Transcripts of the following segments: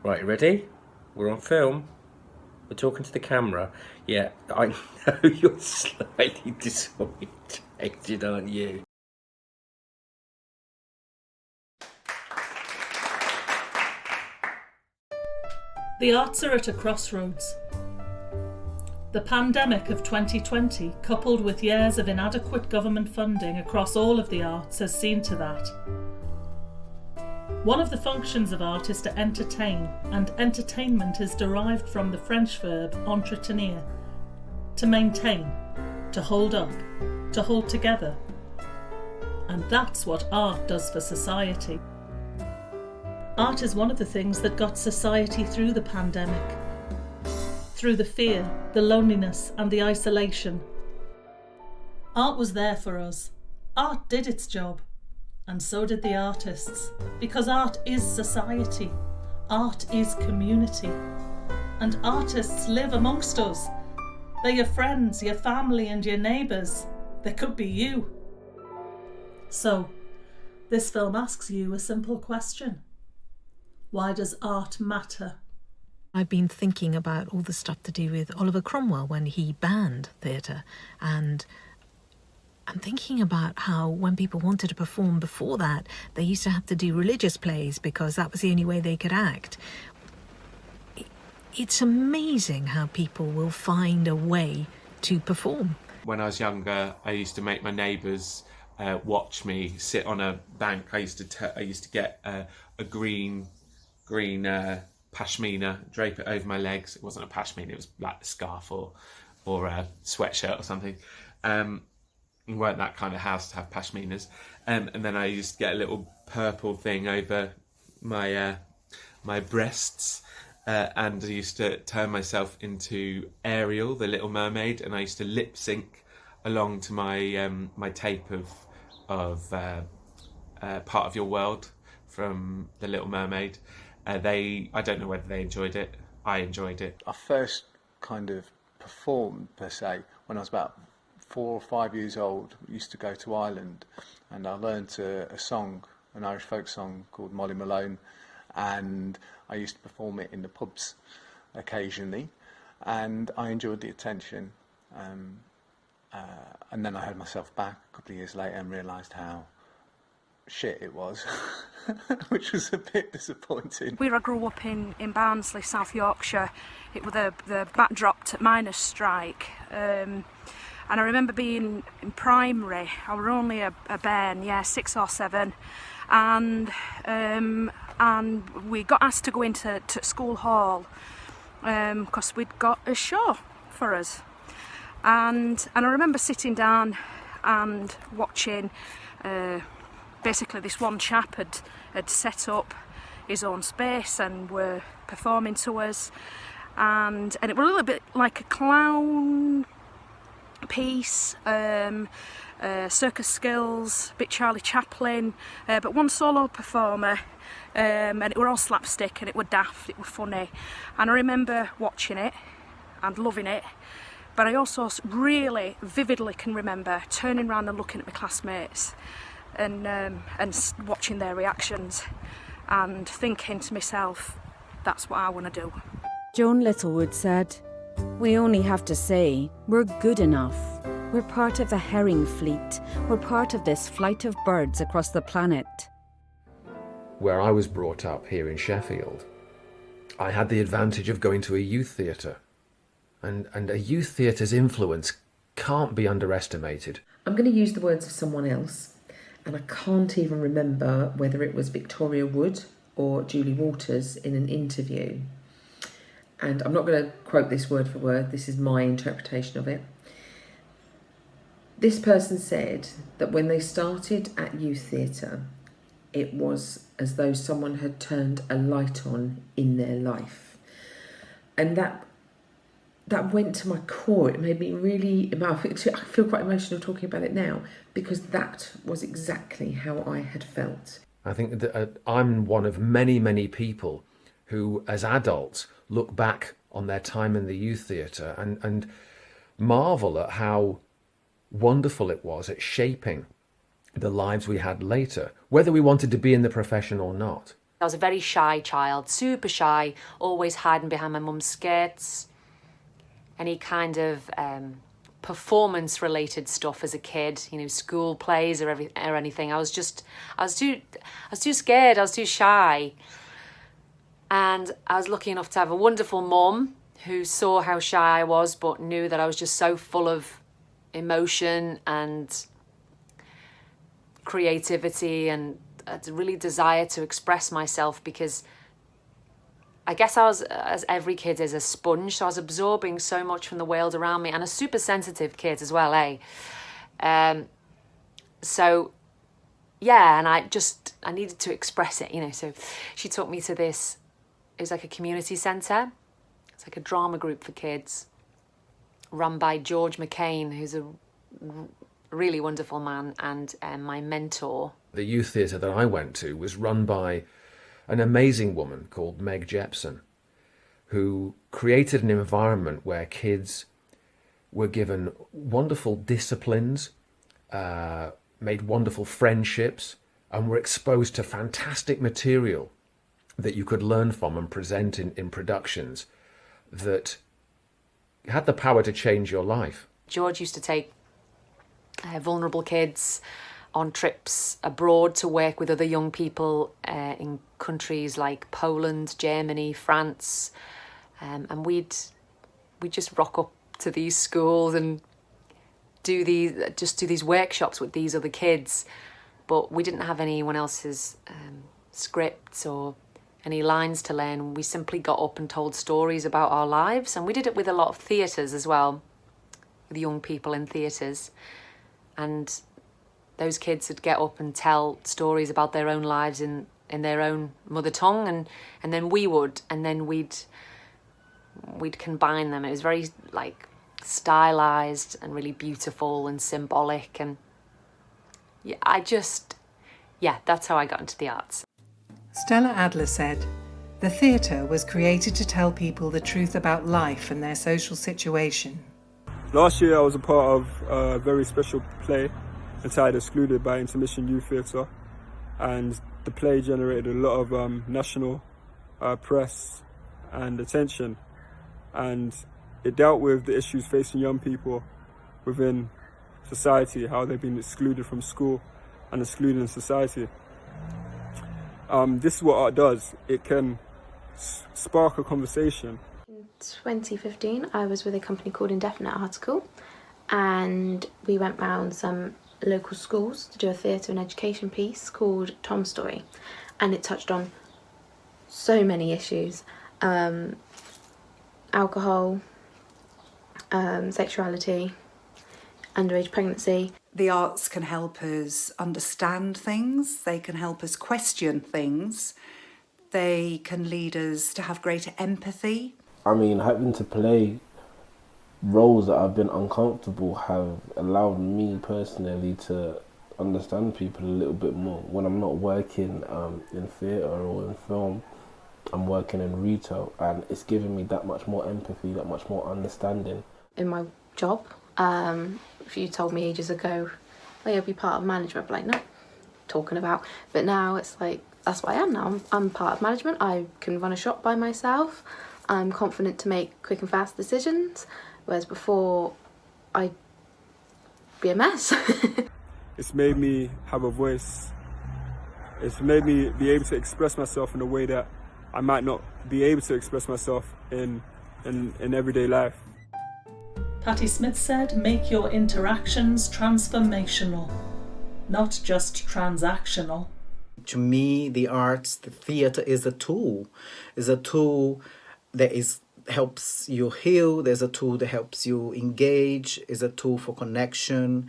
Right, ready? We're on film. We're talking to the camera. Yeah, I know you're slightly disorientated, aren't you? The arts are at a crossroads. The pandemic of 2020, coupled with years of inadequate government funding across all of the arts, has seen to that. One of the functions of art is to entertain, and entertainment is derived from the French verb entretenir, to maintain, to hold up, to hold together. And that's what art does for society. Art is one of the things that got society through the pandemic, through the fear, the loneliness and the isolation. Art was there for us. Art did its job. And so did the artists, because art is society, art is community, and artists live amongst us. They're your friends, your family and your neighbours. They could be you. So, this film asks you a simple question. Why does art matter? I've been thinking about all the stuff to do with Oliver Cromwell when he banned theatre, and I'm thinking about how when people wanted to perform before that, they used to have to do religious plays because that was the only way they could act. It's amazing how people will find a way to perform. When I was younger, I used to make my neighbours watch me sit on a bank. I used to get a green pashmina, drape it over my legs. It wasn't a pashmina; it was like a scarf or a sweatshirt or something. We weren't that kind of house to have pashminas, and then I used to get a little purple thing over my my breasts, and I used to turn myself into Ariel, the Little Mermaid, and I used to lip sync along to my my tape of Part of Your World from the Little Mermaid. I don't know whether they enjoyed it. I enjoyed it. I first kind of performed per se when I was about 4 or 5 years old. We used to go to Ireland, and I learned a song, an Irish folk song called Molly Malone, and I used to perform it in the pubs occasionally, and I enjoyed the attention. And then I heard myself back a couple of years later and realised how shit it was, which was a bit disappointing. Where I grew up in Barnsley, South Yorkshire, it was the backdrop to miners' strike. And I remember being in primary. I were only a bairn, 6 or 7, and we got asked to go into school hall because we'd got a show for us. And I remember sitting down and watching. Basically, this one chap had set up his own space and were performing to us, and it was a little bit like a clown piece, circus skills, a bit Charlie Chaplin, but one solo performer, and it were all slapstick and it were daft, it were funny, and I remember watching it and loving it, but I also really vividly can remember turning around and looking at my classmates and watching their reactions and thinking to myself, that's what I want to do. Joan Littlewood said, "We only have to say, we're good enough. We're part of the herring fleet. We're part of this flight of birds across the planet." Where I was brought up here in Sheffield, I had the advantage of going to a youth theatre. And a youth theatre's influence can't be underestimated. I'm going to use the words of someone else, and I can't even remember whether it was Victoria Wood or Julie Waters in an interview. And I'm not going to quote this word for word, this is my interpretation of it. This person said that when they started at youth theatre, it was as though someone had turned a light on in their life. And that went to my core. It made me really, I feel quite emotional talking about it now, because that was exactly how I had felt. I think that I'm one of many, many people who, as adults, look back on their time in the youth theatre and marvel at how wonderful it was at shaping the lives we had later, whether we wanted to be in the profession or not. I was a very shy child, super shy, always hiding behind my mum's skirts. Any kind of performance-related stuff as a kid, you know, school plays or anything. I was too scared. I was too shy. And I was lucky enough to have a wonderful mum who saw how shy I was, but knew that I was just so full of emotion and creativity and a really desire to express myself, because I guess I was, as every kid is, a sponge, so I was absorbing so much from the world around me, and a super sensitive kid as well, so yeah, and I needed to express it, you know. So she took me to this, it was like a community centre. It's like a drama group for kids run by George McCain, who's a really wonderful man and my mentor. The youth theatre that I went to was run by an amazing woman called Meg Jepson, who created an environment where kids were given wonderful disciplines, made wonderful friendships, and were exposed to fantastic material that you could learn from and present in productions that had the power to change your life. George used to take vulnerable kids on trips abroad to work with other young people in countries like Poland, Germany, France, and we'd just rock up to these schools and do these workshops with these other kids, but we didn't have anyone else's scripts or any lines to learn. We simply got up and told stories about our lives, and we did it with a lot of theatres as well, with young people in theatres, and those kids would get up and tell stories about their own lives in their own mother tongue, and then we would, and then we'd combine them. It was very like stylized and really beautiful and symbolic, and that's how I got into the arts. Stella Adler said, "The theatre was created to tell people the truth about life and their social situation." Last year I was a part of a very special play entitled Excluded by Intermission Youth Theatre, and the play generated a lot of national press and attention, and it dealt with the issues facing young people within society, how they've been excluded from school and excluded in society. This is what art does. It can spark a conversation. In 2015, I was with a company called Indefinite Article, and we went round some local schools to do a theatre and education piece called Tom's Story, and it touched on so many issues: alcohol, sexuality, underage pregnancy. The arts can help us understand things, they can help us question things, they can lead us to have greater empathy. I mean, having to play roles that I've been uncomfortable have allowed me personally to understand people a little bit more. When I'm not working in theatre or in film, I'm working in retail, and it's given me that much more empathy, that much more understanding. In my job, if you told me ages ago, oh, you'll be part of management, I'd be like, no, talking about. But now it's like, that's what I am now. I'm part of management. I can run a shop by myself. I'm confident to make quick and fast decisions, whereas before I'd be a mess. It's made me have a voice. It's made me be able to express myself in a way that I might not be able to express myself in everyday life. Patti Smith said, make your interactions transformational, not just transactional. To me, the arts, the theatre is a tool that helps you heal, there's a tool that helps you engage, is a tool for connection,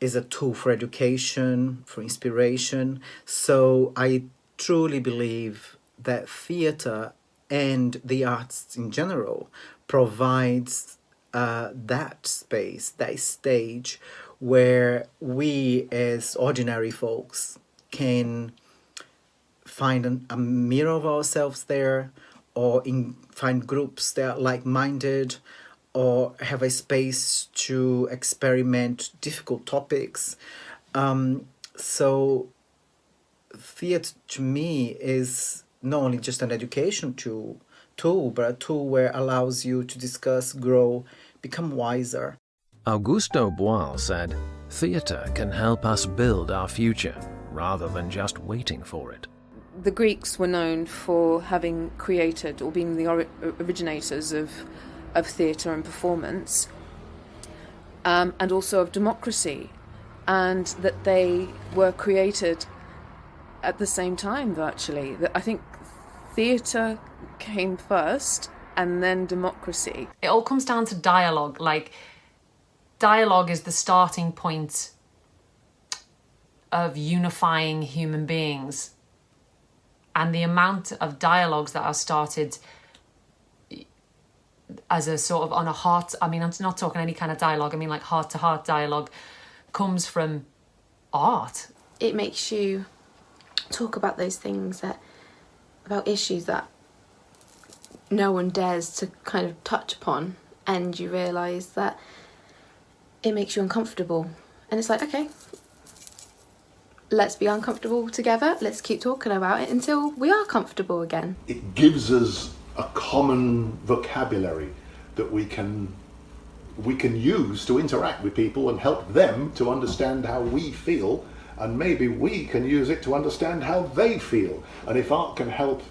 is a tool for education, for inspiration. So I truly believe that theatre and the arts in general provides that space, that stage where we as ordinary folks can find a mirror of ourselves there, or find groups that are like-minded, or have a space to experiment difficult topics. So theatre to me is not only just an education tool, but a tool where it allows you to discuss, grow, become wiser. Augusto Boal said, theatre can help us build our future rather than just waiting for it. The Greeks were known for having created or being the originators of theatre and performance, and also of democracy, and that they were created at the same time virtually. I think theatre came first and then democracy. It all comes down to dialogue. Like, dialogue is the starting point of unifying human beings. And the amount of dialogues that are started as a sort of on a heart, I mean, I'm not talking any kind of dialogue, I mean like heart-to-heart dialogue, comes from art. It makes you talk about those things, about issues that no one dares to kind of touch upon, and you realise that it makes you uncomfortable. And it's like, okay, let's be uncomfortable together. Let's keep talking about it until we are comfortable again. It gives us a common vocabulary that we can use to interact with people and help them to understand how we feel, and maybe we can use it to understand how they feel. And if art can help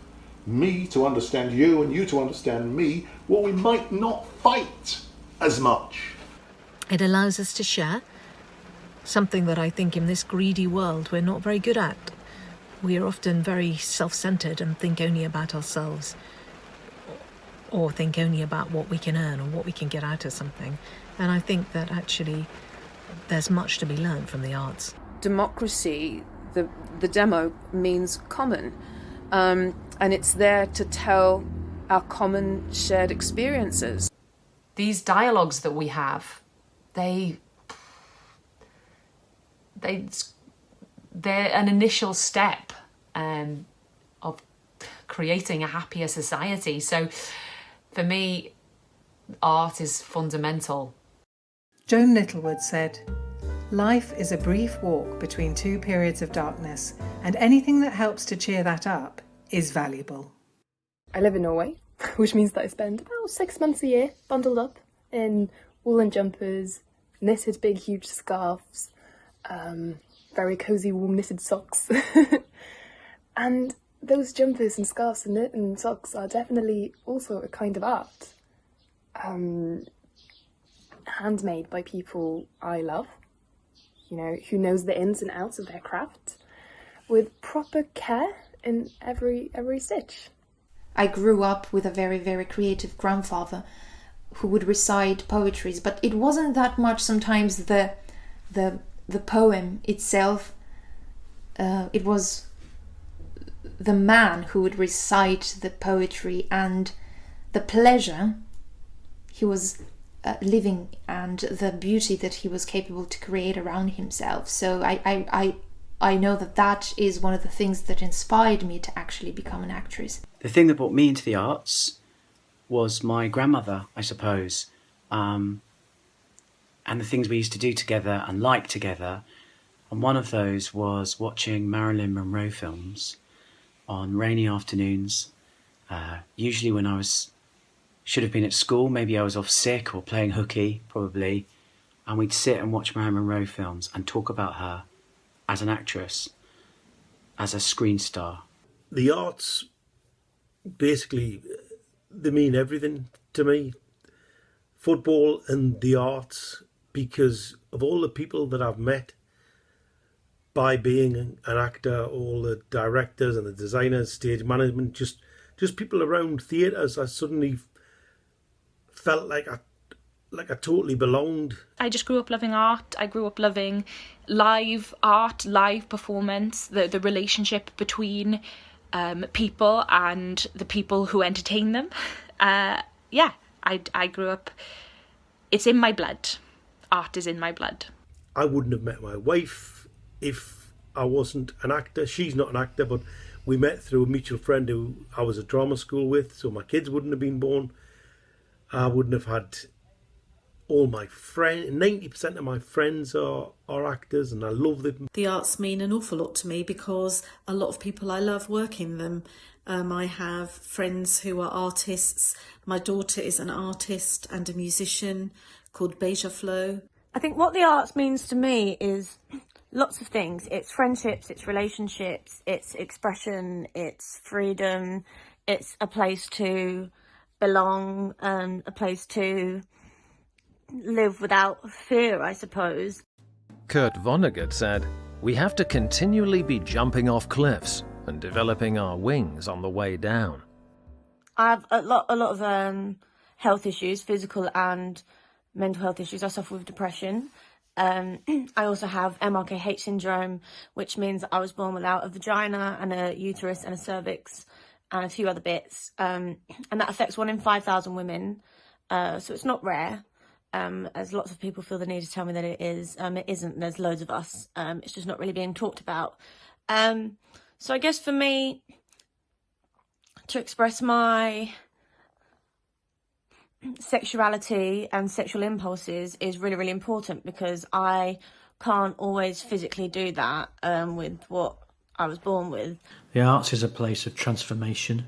me to understand you and you to understand me, well, we might not fight as much. It allows us to share, something that I think in this greedy world we're not very good at. We are often very self-centred and think only about ourselves, or think only about what we can earn or what we can get out of something. And I think that actually there's much to be learned from the arts. Democracy, the demo, means common. And it's there to tell our common shared experiences. These dialogues that we have, they're an initial step of creating a happier society. So for me, art is fundamental. Joan Littlewood said, "Life is a brief walk between two periods of darkness, and anything that helps to cheer that up is valuable." I live in Norway, which means that I spend about 6 months a year bundled up in woolen jumpers, knitted big huge scarves, very cosy warm knitted socks. And those jumpers and scarves and knit and socks are definitely also a kind of art. Handmade by people I love, you know, who knows the ins and outs of their craft, with proper care in every stitch. I grew up with a very, very creative grandfather who would recite poetries, but it wasn't that much sometimes the poem itself. It was the man who would recite the poetry and the pleasure he was living and the beauty that he was capable to create around himself. So I know that is one of the things that inspired me to actually become an actress. The thing that brought me into the arts was my grandmother, I suppose, and the things we used to do together and like together. And one of those was watching Marilyn Monroe films on rainy afternoons, usually when I should have been at school. Maybe I was off sick or playing hooky, probably, and we'd sit and watch Marilyn Monroe films and talk about her as an actress, as a screen star. The arts, basically, they mean everything to me. Football and the arts, because of all the people that I've met by being an actor, all the directors and the designers, stage management, just people around theatres, I suddenly felt like I totally belonged. I just grew up loving art. I grew up loving live art, live performance, the relationship between people and the people who entertain them. I grew up, it's in my blood. Art is in my blood. I wouldn't have met my wife if I wasn't an actor. She's not an actor, but we met through a mutual friend who I was at drama school with, so my kids wouldn't have been born. I wouldn't have had all my friends, 90% of my friends are actors, and I love them. The arts mean an awful lot to me because a lot of people I love work in them. I have friends who are artists. My daughter is an artist and a musician called Beja Flo. I think what the arts means to me is lots of things. It's friendships, it's relationships, it's expression, it's freedom, it's a place to belong, a place to live without fear, I suppose. Kurt Vonnegut said, "We have to continually be jumping off cliffs and developing our wings on the way down." I have a lot of health issues, physical and mental health issues. I suffer with depression. I also have MRKH syndrome, which means I was born without a vagina and a uterus and a cervix and a few other bits. And that affects 1 in 5,000 women. So it's not rare, as lots of people feel the need to tell me that it is. It isn't. There's loads of us. It's just not really being talked about. So I guess for me, to express my sexuality and sexual impulses is really, really important because I can't always physically do that with what I was born with. The arts is a place of transformation.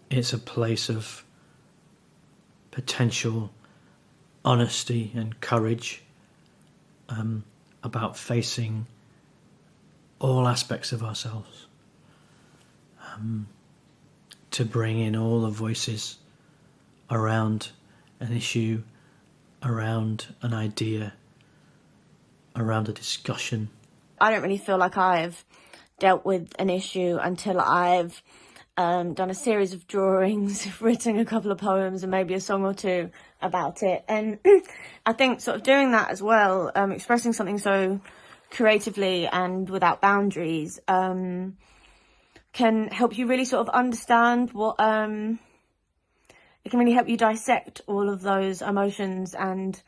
It's a place of potential honesty and courage about facing all aspects of ourselves, to bring in all the voices around an issue, around an idea, around a discussion. I don't really feel like I've dealt with an issue until I've done a series of drawings, written a couple of poems and maybe a song or two about it. And I think sort of doing that as well, expressing something so creatively and without boundaries, can help you really sort of understand what... It can really help you dissect all of those emotions and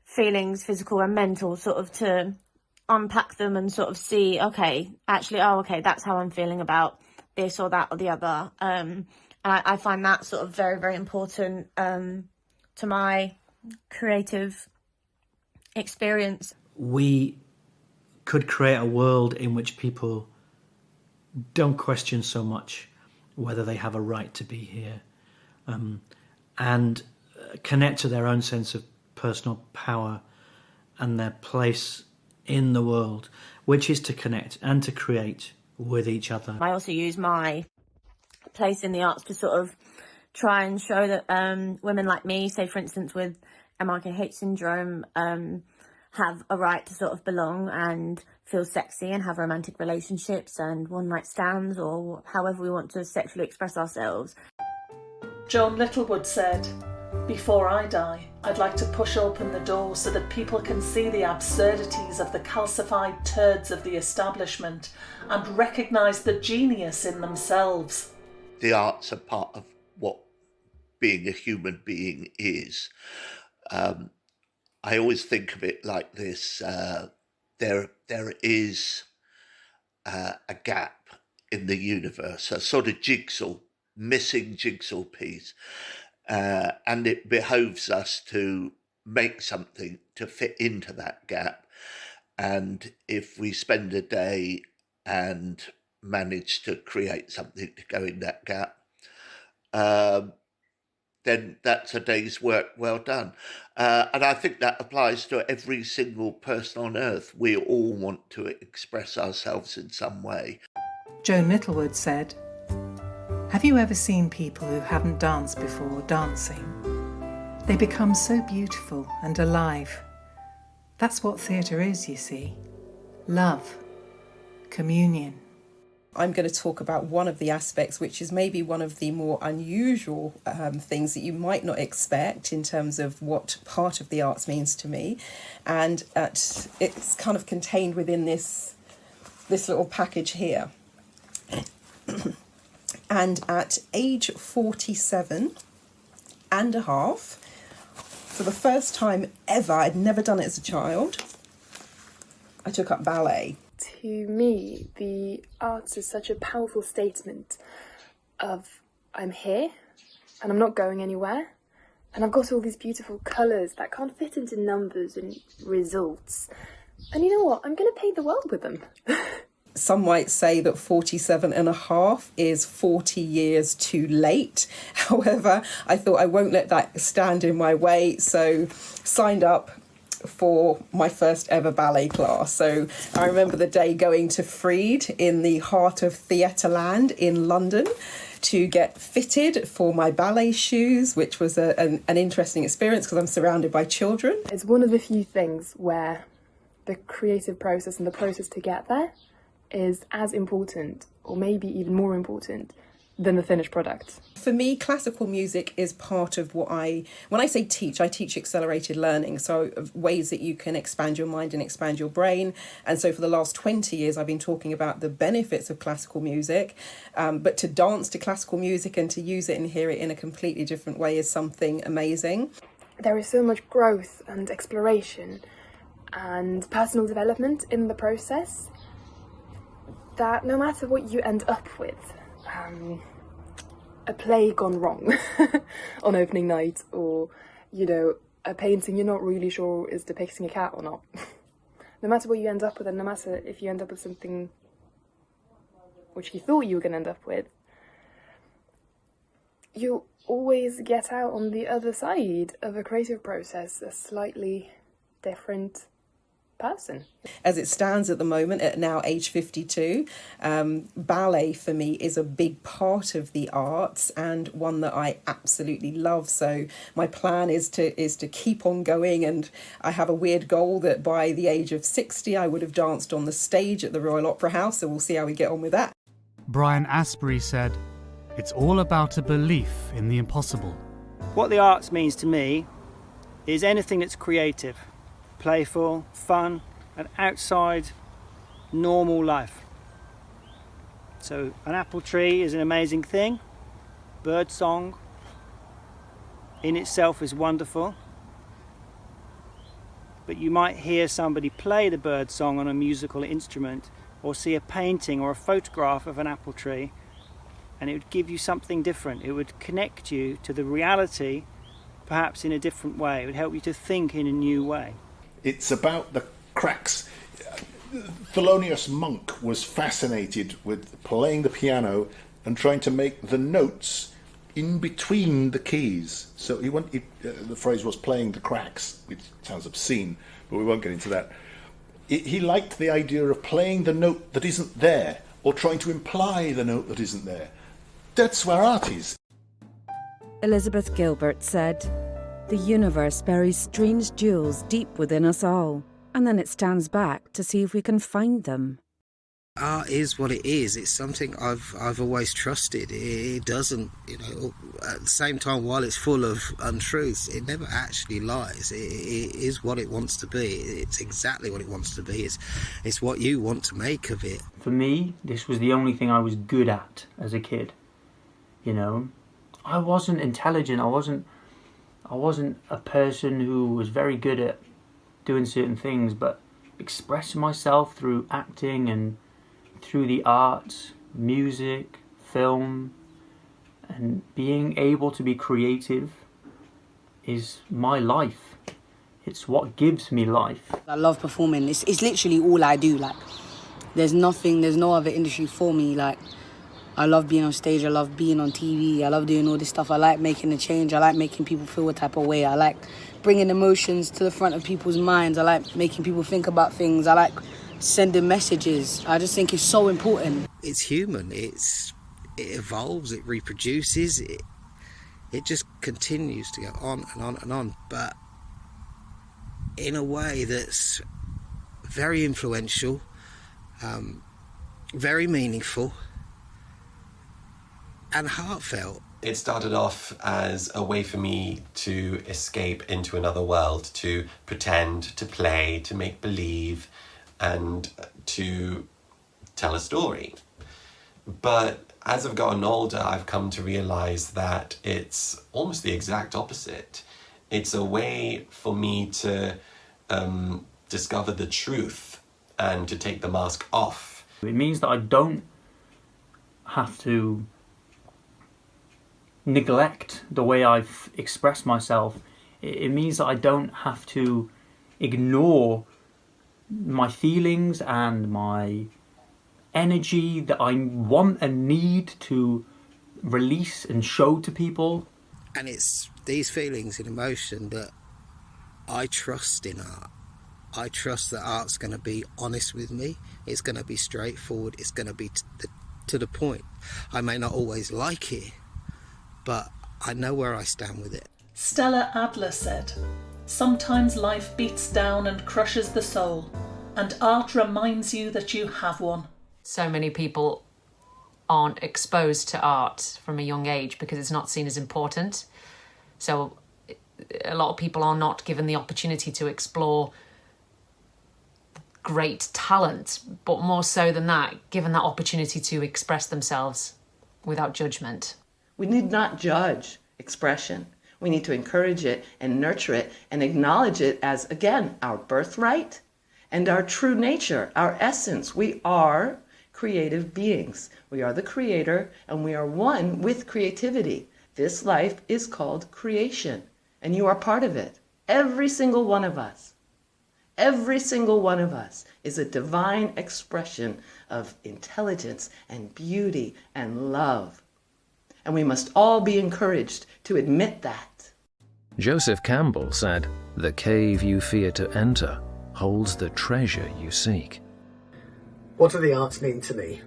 feelings, physical and mental, sort of to unpack them and sort of see, okay, actually, okay, that's how I'm feeling about this or that or the other. And I find that sort of very, very important to my creative experience. We could create a world in which people don't question so much whether they have a right to be here. And connect to their own sense of personal power and their place in the world, which is to connect and to create with each other. I also use my place in the arts to sort of try and show that women like me, say for instance with MRKH syndrome, have a right to sort of belong and feel sexy and have romantic relationships and one-night stands or however we want to sexually express ourselves. Joan Littlewood said, "Before I die, I'd like to push open the door so that people can see the absurdities of the calcified turds of the establishment and recognise the genius in themselves." The arts are part of what being a human being is. I always think of it like this. There is a gap in the universe, a sort of missing jigsaw piece, and it behoves us to make something to fit into that gap. And if we spend a day and manage to create something to go in that gap, then that's a day's work well done. And I think that applies to every single person on earth. We all want to express ourselves in some way. Joan Littlewood said, "Have you ever seen people who haven't danced before dancing? They become so beautiful and alive. That's what theatre is, you see. Love. Communion." I'm going to talk about one of the aspects, which is maybe one of the more unusual things that you might not expect in terms of what part of the arts means to me. And it's kind of contained within this little package here. And at age 47 and a half, for the first time ever, I'd never done it as a child, I took up ballet. To me, the arts is such a powerful statement of I'm here and I'm not going anywhere. And I've got all these beautiful colours that can't fit into numbers and results. And you know what? I'm going to paint the world with them. Some might say that 47 and a half is 40 years too late. However, I thought I won't let that stand in my way, so signed up for my first ever ballet class. So I remember the day going to Freed in the heart of Theatreland in London to get fitted for my ballet shoes, which was an interesting experience because I'm surrounded by children. It's one of the few things where the creative process and the process to get there is as important, or maybe even more important, than the finished product. For me, classical music is part of what when I say teach, I teach accelerated learning, so ways that you can expand your mind and expand your brain. And so for the last 20 years, I've been talking about the benefits of classical music, but to dance to classical music and to use it and hear it in a completely different way is something amazing. There is so much growth and exploration and personal development in the process that no matter what you end up with, a play gone wrong on opening night, or, you know, a painting you're not really sure is depicting a cat or not. No matter what you end up with, and no matter if you end up with something which you thought you were going to end up with, you always get out on the other side of a creative process a slightly different person. As it stands at the moment, at now age 52, ballet for me is a big part of the arts and one that I absolutely love. So my plan is to keep on going, and I have a weird goal that by the age of 60 I would have danced on the stage at the Royal Opera House, so we'll see how we get on with that. Brian Asbury said, "It's all about a belief in the impossible." What the arts means to me is anything that's creative, playful, fun, and outside normal life. So an apple tree is an amazing thing. Bird song in itself is wonderful. But you might hear somebody play the bird song on a musical instrument, or see a painting or a photograph of an apple tree, and it would give you something different. It would connect you to the reality, perhaps in a different way. It would help you to think in a new way. It's about the cracks. Thelonious Monk was fascinated with playing the piano and trying to make the notes in between the keys. So the phrase was playing the cracks, which sounds obscene, but we won't get into that. He liked the idea of playing the note that isn't there, or trying to imply the note that isn't there. That's where art is. Elizabeth Gilbert said, "The universe buries strange jewels deep within us all, and then it stands back to see if we can find them." Art is what it is. It's something I've always trusted. It doesn't, at the same time, while it's full of untruths, it never actually lies. It is what it wants to be. It's exactly what it wants to be. It's what you want to make of it. For me, this was the only thing I was good at as a kid. I wasn't intelligent. I wasn't a person who was very good at doing certain things, but expressing myself through acting and through the arts, music, film, and being able to be creative is my life. It's what gives me life. I love performing. It's literally all I do. There's no other industry for me. I love being on stage, I love being on TV, I love doing all this stuff. I like making a change, I like making people feel a type of way. I like bringing emotions to the front of people's minds. I like making people think about things. I like sending messages. I just think it's so important. It's human, it evolves, it reproduces, it just continues to go on and on and on, but in a way that's very influential, very meaningful, and heartfelt. It started off as a way for me to escape into another world, to pretend, to play, to make believe, and to tell a story. But as I've gotten older, I've come to realise that it's almost the exact opposite. It's a way for me to discover the truth and to take the mask off. It means that I don't have to neglect the way I've expressed myself. It means that I don't have to ignore my feelings and my energy that I want and need to release and show to people. And it's these feelings and emotion that I trust in art. I trust that art's going to be honest with me. It's going to be straightforward. It's going to be to the point. I may not always like it, but I know where I stand with it. Stella Adler said, "Sometimes life beats down and crushes the soul, and art reminds you that you have one." So many people aren't exposed to art from a young age because it's not seen as important. So a lot of people are not given the opportunity to explore great talent, but more so than that, given that opportunity to express themselves without judgment. We need not judge expression. We need to encourage it and nurture it and acknowledge it as, again, our birthright and our true nature, our essence. We are creative beings. We are the creator and we are one with creativity. This life is called creation and you are part of it. Every single one of us. Every single one of us is a divine expression of intelligence and beauty and love. And we must all be encouraged to admit that. Joseph Campbell said, "The cave you fear to enter holds the treasure you seek." What do the arts mean to me?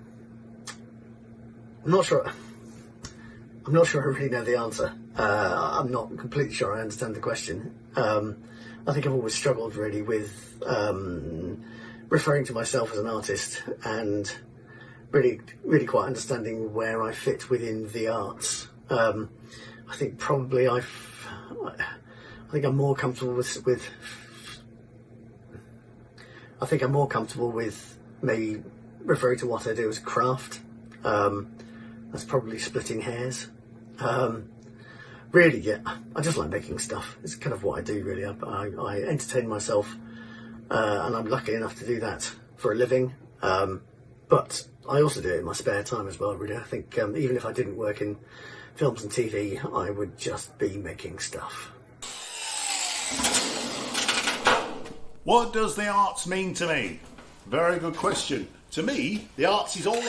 I'm not sure I really know the answer. I'm not completely sure I understand the question. I think I've always struggled really with referring to myself as an artist and really quite understanding where I fit within the arts. I think probably I think I'm more comfortable with I think I'm more comfortable with maybe referring to what I do as craft. That's probably splitting hairs. Really, yeah, I just like making stuff. It's kind of what I do, really. I entertain myself, and I'm lucky enough to do that for a living. But I also do it in my spare time as well, really. I think even if I didn't work in films and TV, I would just be making stuff. What does the arts mean to me? Very good question. To me, the arts is all...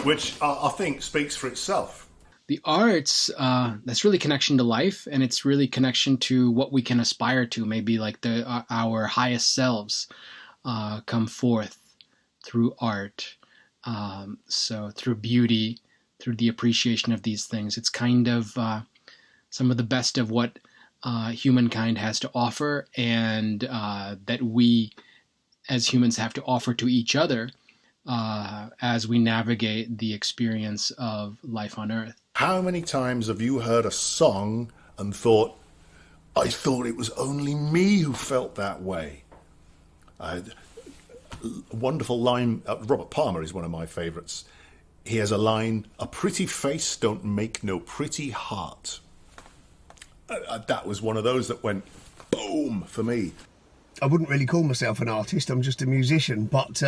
which I think speaks for itself. The arts, that's really connection to life, and it's really connection to what we can aspire to. Maybe like our highest selves come forth through art. So through beauty, through the appreciation of these things. It's kind of some of the best of what humankind has to offer, and that we as humans have to offer to each other as we navigate the experience of life on Earth. How many times have you heard a song and thought, I thought it was only me who felt that way? A wonderful line, Robert Palmer is one of my favourites. He has a line, "A pretty face don't make no pretty heart." That was one of those that went boom for me. I wouldn't really call myself an artist, I'm just a musician, but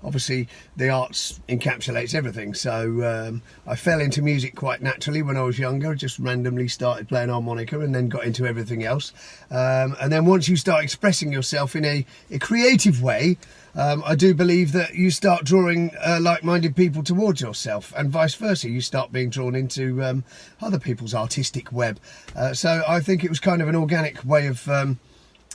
obviously the arts encapsulates everything. So I fell into music quite naturally when I was younger, just randomly started playing harmonica and then got into everything else. And then once you start expressing yourself in a creative way, I do believe that you start drawing like-minded people towards yourself, and vice versa. You start being drawn into other people's artistic web. So I think it was kind of an organic way of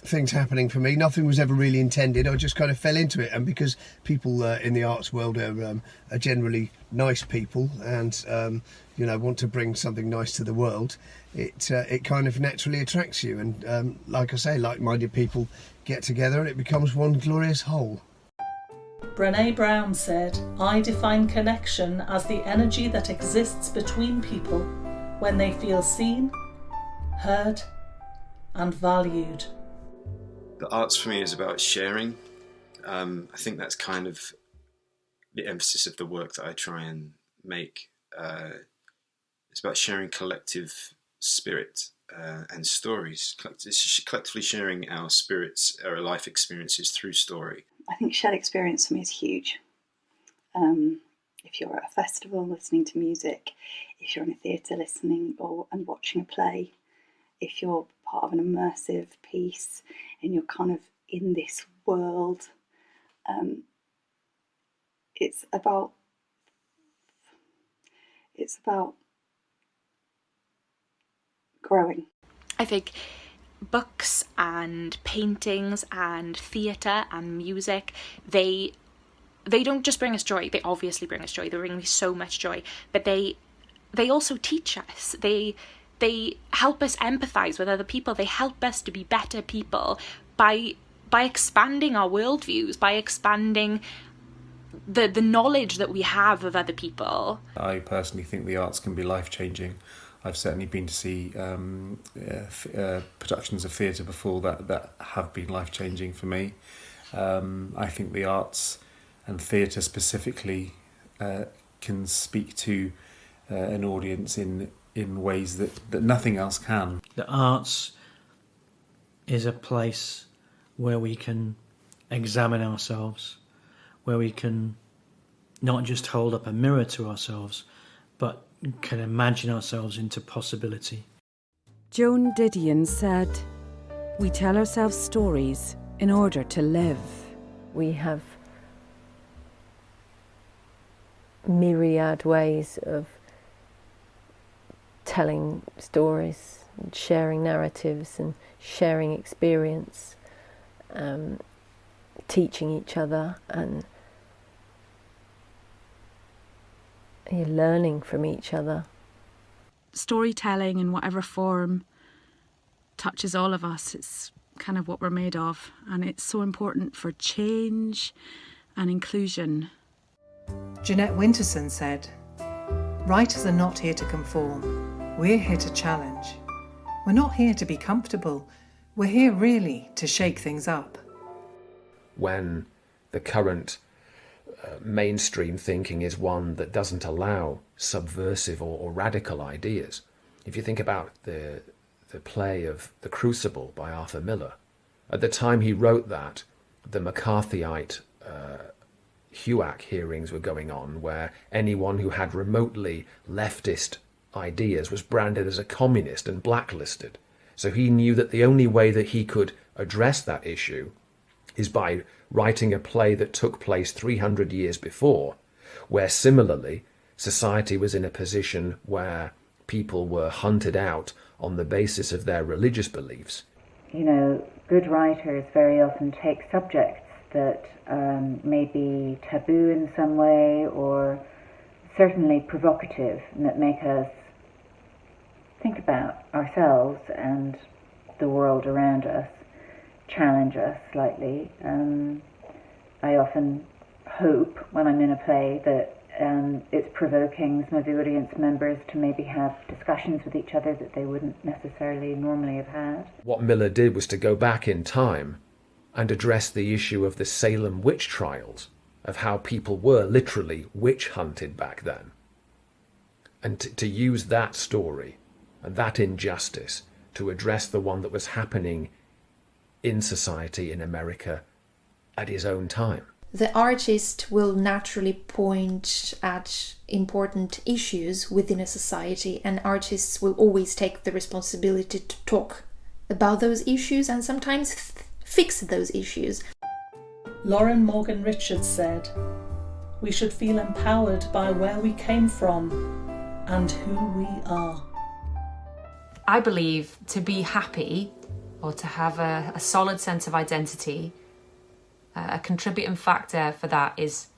things happening for me. Nothing was ever really intended. I just kind of fell into it, and because people in the arts world are generally nice people and want to bring something nice to the world, it kind of naturally attracts you, and like I say, like-minded people get together and it becomes one glorious whole. Brené Brown said, "I define connection as the energy that exists between people when they feel seen, heard and valued." The arts for me is about sharing. I think that's kind of the emphasis of the work that I try and make. It's about sharing collective spirit and stories. It's collectively sharing our spirits, our life experiences through story. I think shared experience for me is huge. If you're at a festival listening to music, if you're in a theatre listening and watching a play, if you're part of an immersive piece and you're kind of in this world, it's about growing. I think books and paintings and theatre and music, they don't just bring us joy. They obviously bring us joy. They bring me so much joy. But they also teach us. They help us empathise with other people. They help us to be better people by expanding our worldviews, by expanding the knowledge that we have of other people. I personally think the arts can be life-changing. I've certainly been to see productions of theatre before that have been life-changing for me. I think the arts and theatre specifically can speak to an audience in ways that nothing else can. The arts is a place where we can examine ourselves, where we can not just hold up a mirror to ourselves, but can imagine ourselves into possibility. Joan Didion said, "We tell ourselves stories in order to live." We have myriad ways of telling stories and sharing narratives and sharing experience, teaching each other and learning from each other. Storytelling in whatever form touches all of us. It's kind of what we're made of, and it's so important for change and inclusion. Jeanette Winterson said, "Writers are not here to conform. We're here to challenge. We're not here to be comfortable. We're here really to shake things up." When the current mainstream thinking is one that doesn't allow subversive or radical ideas. If you think about the play of The Crucible by Arthur Miller, at the time he wrote that, the McCarthyite HUAC hearings were going on, where anyone who had remotely leftist ideas was branded as a communist and blacklisted. So he knew that the only way that he could address that issue is by writing a play that took place 300 years before, where similarly society was in a position where people were hunted out on the basis of their religious beliefs. You know, good writers very often take subjects that may be taboo in some way, or certainly provocative, and that make us think about ourselves and the world around us, challenge us slightly. I often hope when I'm in a play that it's provoking some of the audience members to maybe have discussions with each other that they wouldn't necessarily normally have had. What Miller did was to go back in time and address the issue of the Salem witch trials, of how people were literally witch hunted back then. And to use that story and that injustice to address the one that was happening in society in America at his own time. The artist will naturally point at important issues within a society, and artists will always take the responsibility to talk about those issues and sometimes fix those issues. Lauren Morgan Richards said, "We should feel empowered by where we came from and who we are." I believe to be happy or to have a solid sense of identity, a contributing factor for that is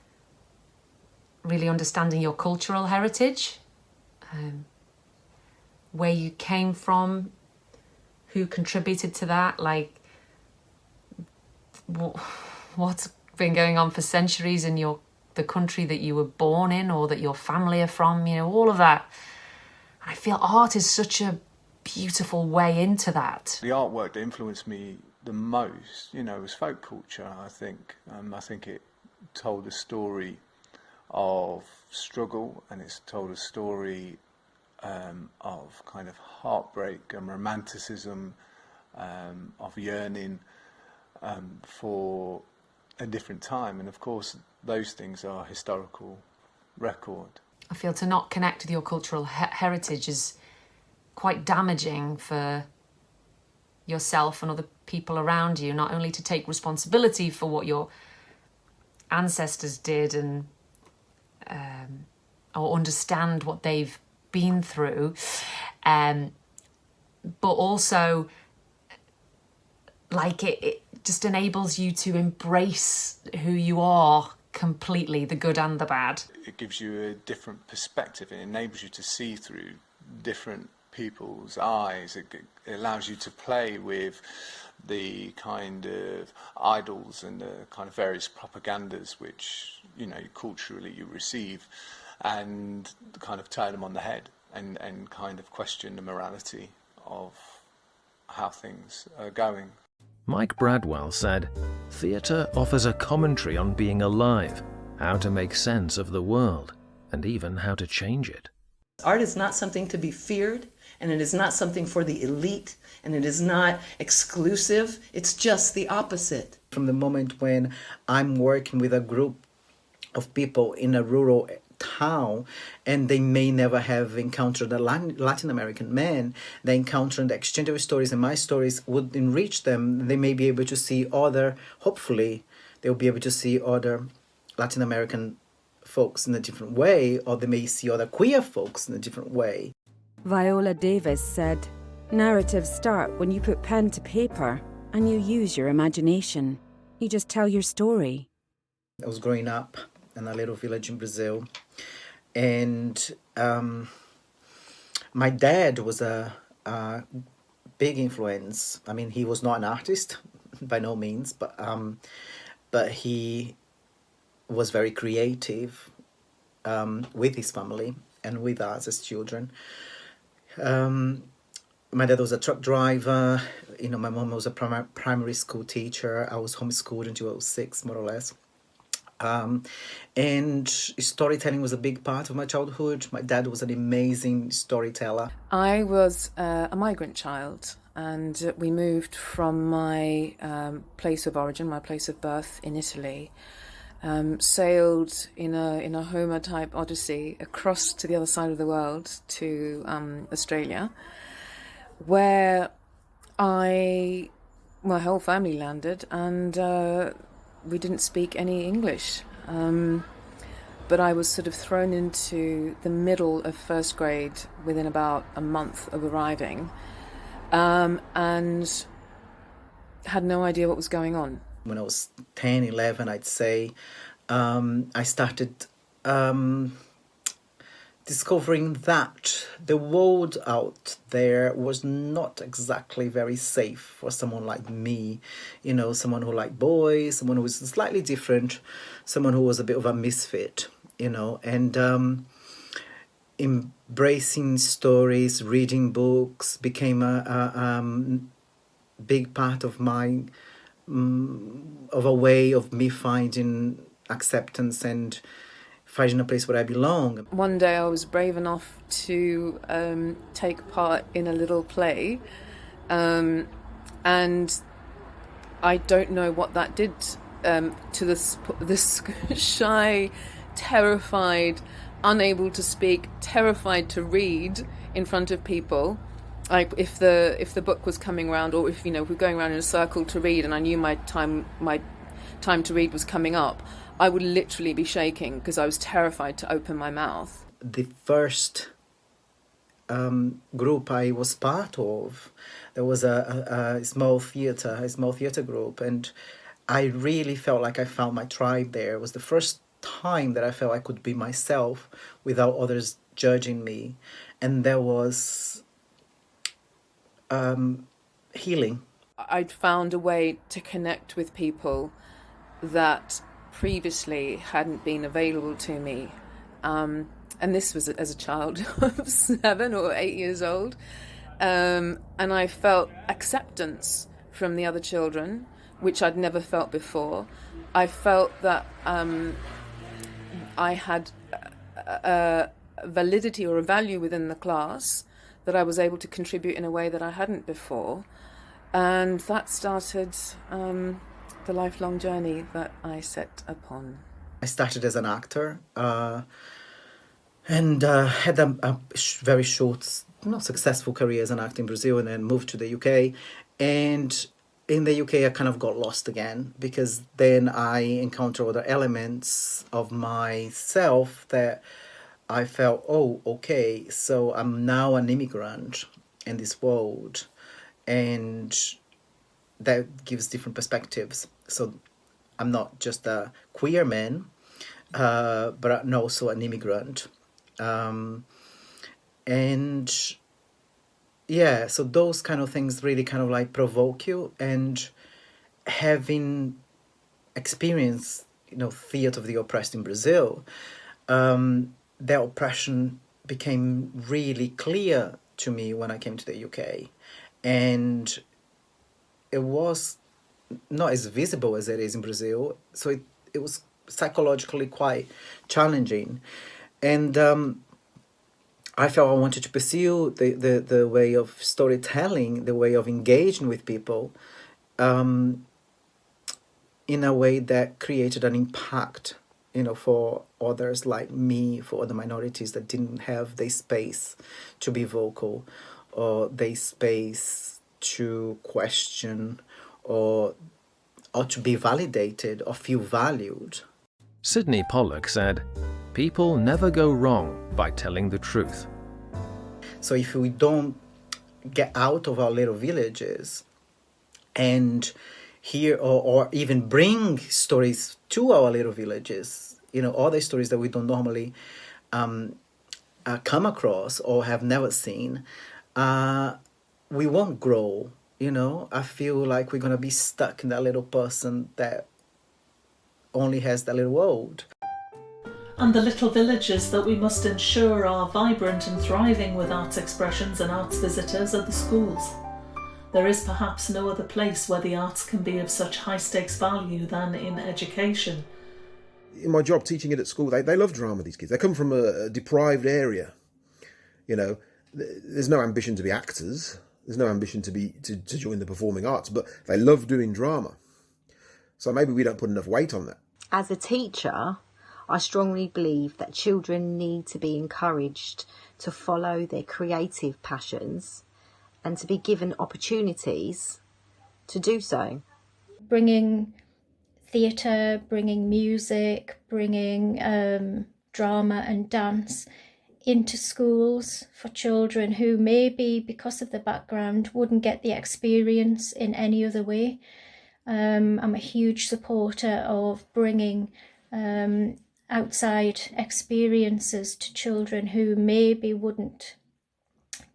really understanding your cultural heritage, where you came from, who contributed to that, like what's been going on for centuries in the country that you were born in or that your family are from, you know, all of that. I feel art is such a beautiful way into that. The artwork that influenced me the most, you know, was folk culture, I think. I think it told a story of struggle, and it's told a story of kind of heartbreak and romanticism, of yearning for a different time. And of course, those things are historical record. I feel to not connect with your cultural heritage is quite damaging for yourself and other people around you, not only to take responsibility for what your ancestors did and or understand what they've been through, but also like it just enables you to embrace who you are completely, the good and the bad. It gives you a different perspective. It enables you to see through different people's eyes. It allows you to play with the kind of idols and the kind of various propagandas which, you know, culturally you receive, and kind of turn them on the head and kind of question the morality of how things are going. Mike Bradwell said, "Theatre offers a commentary on being alive, how to make sense of the world, and even how to change it." Art is not something to be feared, and it is not something for the elite, and it is not exclusive. It's just the opposite. From the moment when I'm working with a group of people in a rural town, and they may never have encountered a Latin American man, they encounter the exchange of stories, and my stories would enrich them. They may be able to see hopefully they'll be able to see other Latin American folks in a different way, or they may see other queer folks in a different way. Viola Davis said, narratives start when you put pen to paper and you use your imagination. You just tell your story. I was growing up in a little village in Brazil, and my dad was a big influence. I mean, he was not an artist by no means, but he was very creative with his family and with us as children. My dad was a truck driver. You know, my mom was a primary school teacher. I was homeschooled until I was 6, more or less. And storytelling was a big part of my childhood. My dad was an amazing storyteller. I was a migrant child, and we moved from my place of origin, my place of birth in Italy, sailed in a Homer-type odyssey across to the other side of the world to Australia, where my whole family landed, and we didn't speak any English. But I was sort of thrown into the middle of first grade within about a month of arriving, and had no idea what was going on. When I was 10, 11, I'd say, I started discovering that the world out there was not exactly very safe for someone like me. You know, someone who liked boys, someone who was slightly different, someone who was a bit of a misfit, you know, and embracing stories, reading books became a big part of my of a way of me finding acceptance and finding a place where I belong. One day I was brave enough to take part in a little play, and I don't know what that did to this shy, terrified, unable to speak, terrified to read in front of people. Like if the book was coming around, or if, you know, we're going around in a circle to read, and I knew my time to read was coming up, I would literally be shaking because I was terrified to open my mouth. The first group I was part of, there was a small theatre group, and I really felt like I found my tribe there. It was the first time that I felt I could be myself without others judging me, and there was healing. I'd found a way to connect with people that previously hadn't been available to me, and this was as a child of 7 or 8 years old, and I felt acceptance from the other children, which I'd never felt before. I felt that I had validity or a value within the class, that I was able to contribute in a way that I hadn't before. And that started the lifelong journey that I set upon. I started as an actor and had a very short, not successful career as an actor in Brazil, and then moved to the UK. And in the UK, I kind of got lost again, because then I encountered other elements of myself that I felt, oh, okay, so I'm now an immigrant in this world, and that gives different perspectives. So I'm not just a queer man, but I'm also an immigrant. And yeah, so those kind of things really kind of like provoke you, and having experienced, theatre of the oppressed in Brazil, that oppression became really clear to me when I came to the UK. And it was not as visible as it is in Brazil, so it was psychologically quite challenging. And I felt I wanted to pursue the way of storytelling, the way of engaging with people, in a way that created an impact, for others like me, for other minorities that didn't have the space to be vocal, or the space to question, or to be validated or feel valued. Sydney Pollock said, "People never go wrong by telling the truth." So if we don't get out of our little villages and hear or even bring stories to our little villages, all the stories that we don't normally come across or have never seen, we won't grow. I feel like we're going to be stuck in that little person that only has that little world. And the little villages that we must ensure are vibrant and thriving with arts expressions and arts visitors are the schools. There is perhaps no other place where the arts can be of such high stakes value than in education. In my job teaching it at school, they love drama, these kids. They come from a deprived area. There's no ambition to be actors. There's no ambition to join the performing arts, but they love doing drama. So maybe we don't put enough weight on that. As a teacher, I strongly believe that children need to be encouraged to follow their creative passions and to be given opportunities to do so. Bringing theatre, bringing music, bringing drama and dance into schools for children who maybe, because of the background, wouldn't get the experience in any other way. I'm a huge supporter of bringing outside experiences to children who maybe wouldn't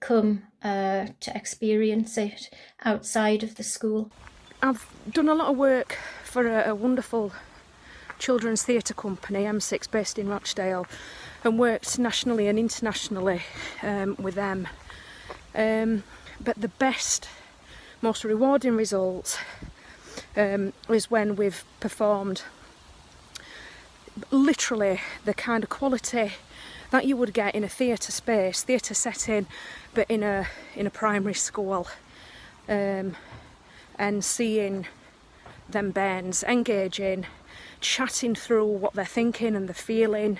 come to experience it outside of the school. I've done a lot of work for a wonderful children's theatre company, M6, based in Rochdale, and worked nationally and internationally with them. But the best, most rewarding result is when we've performed literally the kind of quality that you would get in a theatre space, theatre setting, but in a primary school, and seeing them bairns engaging, chatting through what they're thinking and they're feeling.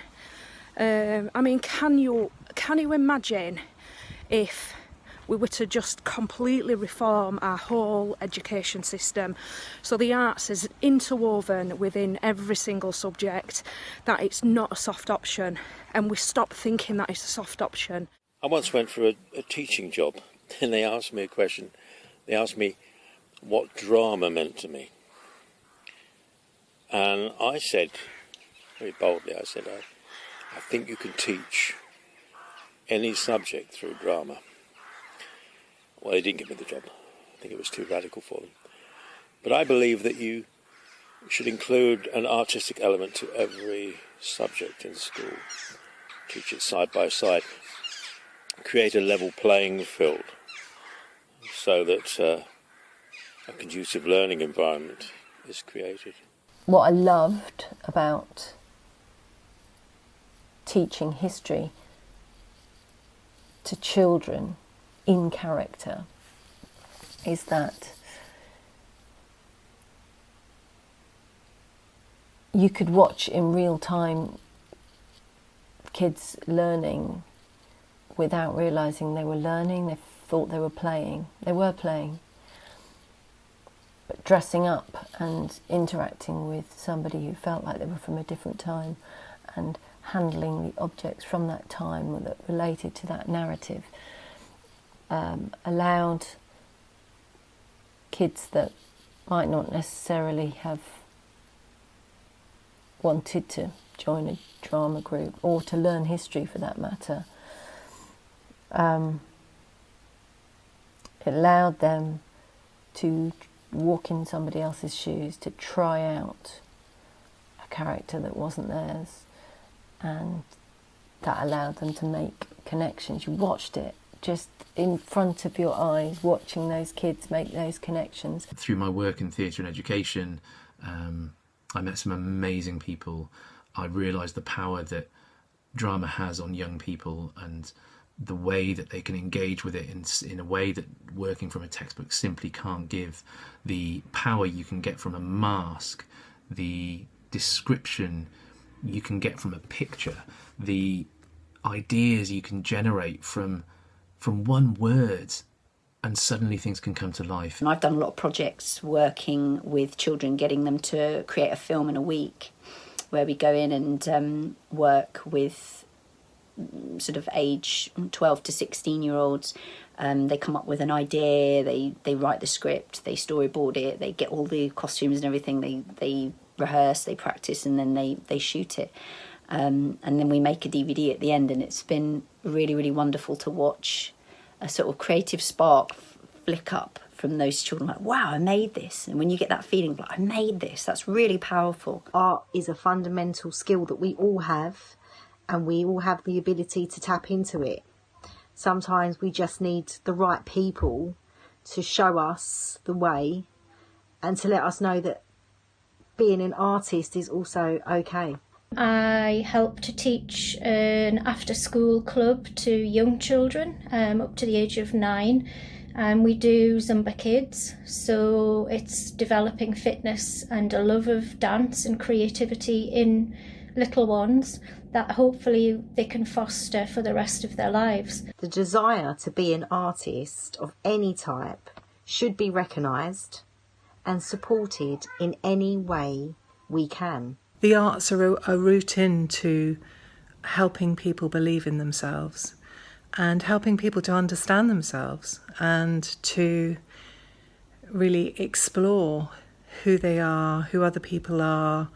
I mean, can you imagine if we were to just completely reform our whole education system, so the arts is interwoven within every single subject, that it's not a soft option, and we stop thinking that it's a soft option. I once went for a teaching job, and they asked me a question. They asked me what drama meant to me. And I said, very boldly, I said, I think you can teach any subject through drama. Well, they didn't give me the job. I think it was too radical for them. But I believe that you should include an artistic element to every subject in school. Teach it side by side. Create a level playing field so that a conducive learning environment is created. What I loved about teaching history to children in character is that you could watch in real time kids learning without realising they were learning. They thought they were playing. They were playing. But dressing up and interacting with somebody who felt like they were from a different time and handling the objects from that time that related to that narrative allowed kids that might not necessarily have wanted to join a drama group or to learn history for that matter. It allowed them to walk in somebody else's shoes, to try out a character that wasn't theirs, and that allowed them to make connections. You watched it just in front of your eyes, watching those kids make those connections. Through my work in theatre and education, I met some amazing people. I realised the power that drama has on young people and the way that they can engage with it in a way that working from a textbook simply can't give. The power you can get from a mask, the description you can get from a picture, the ideas you can generate from one word, and suddenly things can come to life. And I've done a lot of projects working with children, getting them to create a film in a week, where we go in and work with sort of age 12 to 16-year-olds. They come up with an idea, they write the script, they storyboard it, they get all the costumes and everything, they rehearse, they practice, and then they shoot it. And then we make a DVD at the end, and it's been really, really wonderful to watch a sort of creative spark flick up from those children, like, wow, I made this. And when you get that feeling, like, I made this, that's really powerful. Art is a fundamental skill that we all have, and we all have the ability to tap into it. Sometimes we just need the right people to show us the way and to let us know that being an artist is also okay. I help to teach an after-school club to young children up to the age of 9. And we do Zumba Kids, so it's developing fitness and a love of dance and creativity in little ones that hopefully they can foster for the rest of their lives. The desire to be an artist of any type should be recognised and supported in any way we can. The arts are a route into helping people believe in themselves and helping people to understand themselves and to really explore who they are, who other people are,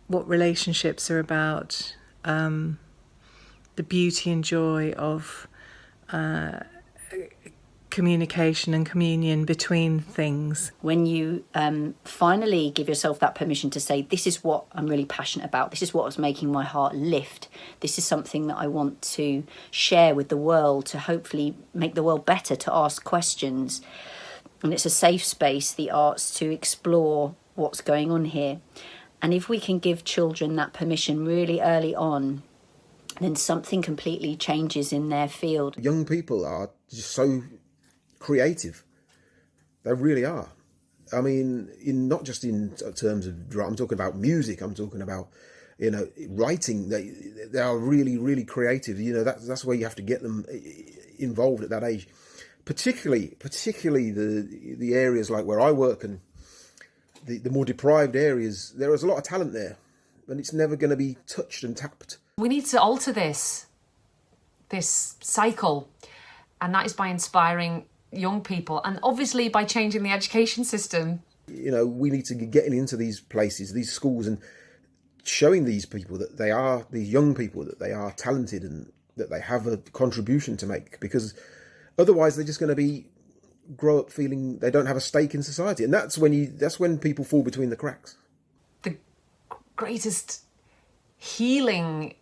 what relationships are about, the beauty and joy of communication and communion between things. When you finally give yourself that permission to say, this is what I'm really passionate about, this is what is making my heart lift, this is something that I want to share with the world, to hopefully make the world better, to ask questions. And it's a safe space, the arts, to explore what's going on here. And if we can give children that permission really early on, then something completely changes in their field. Young people are just so creative. They really are. I mean, not just in terms of drama. I'm talking about music. I'm talking about, writing. They are really, really creative. That's where you have to get them involved at that age. Particularly the areas like where I work and the more deprived areas. There is a lot of talent there, and it's never going to be touched and tapped. We need to alter this cycle, and that is by inspiring young people, and obviously by changing the education system. We need to be getting into these places, these schools, and showing these people that they are, these young people, that they are talented and that they have a contribution to make, because otherwise they're just going to grow up feeling they don't have a stake in society, and that's when people fall between the cracks. The greatest healing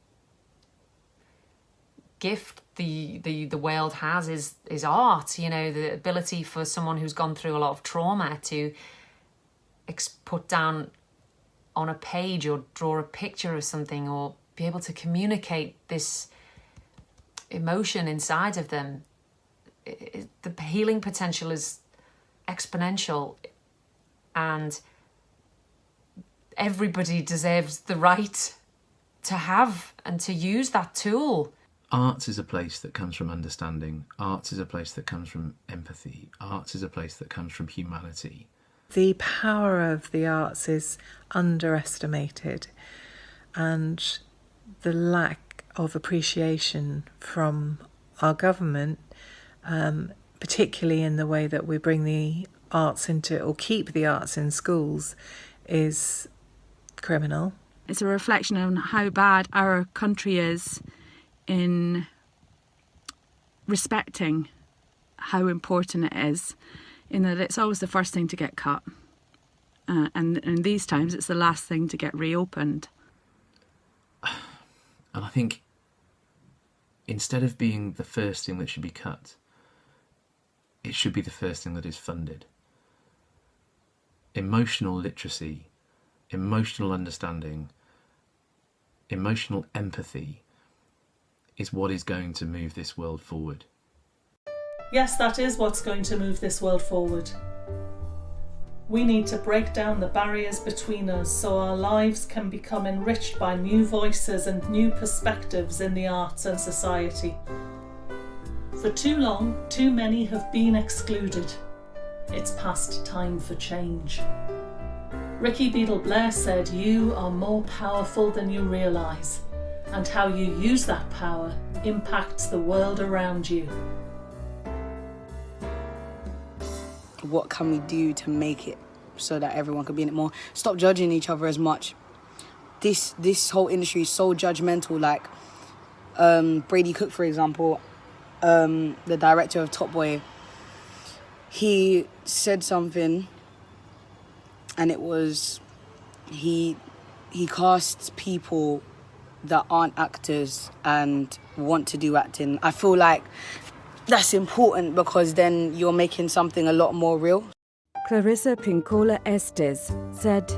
gift the world has is art. The ability for someone who's gone through a lot of trauma to put down on a page or draw a picture of something, or be able to communicate this emotion inside of them, the healing potential is exponential, and everybody deserves the right to have and to use that tool. Arts is a place that comes from understanding. Arts is a place that comes from empathy. Arts is a place that comes from humanity. The power of the arts is underestimated, and the lack of appreciation from our government, particularly in the way that we bring the arts into, or keep the arts in schools, is criminal. It's a reflection on how bad our country is in respecting how important it is, in that it's always the first thing to get cut. And in these times, it's the last thing to get reopened. And I think instead of being the first thing that should be cut, it should be the first thing that is funded. Emotional literacy, emotional understanding, emotional empathy is what is going to move this world forward. Yes, that is what's going to move this world forward. We need to break down the barriers between us so our lives can become enriched by new voices and new perspectives in the arts and society. For too long, too many have been excluded. It's past time for change. Ricky Beadle-Blair said, "You are more powerful than you realise, and how you use that power impacts the world around you." What can we do to make it so that everyone can be in it more? Stop judging each other as much. This whole industry is so judgmental. Like Brady Cook, for example, the director of Top Boy, he said something, and it was he casts people that aren't actors and want to do acting. I feel like that's important because then you're making something a lot more real. Clarissa Pincola Estes said,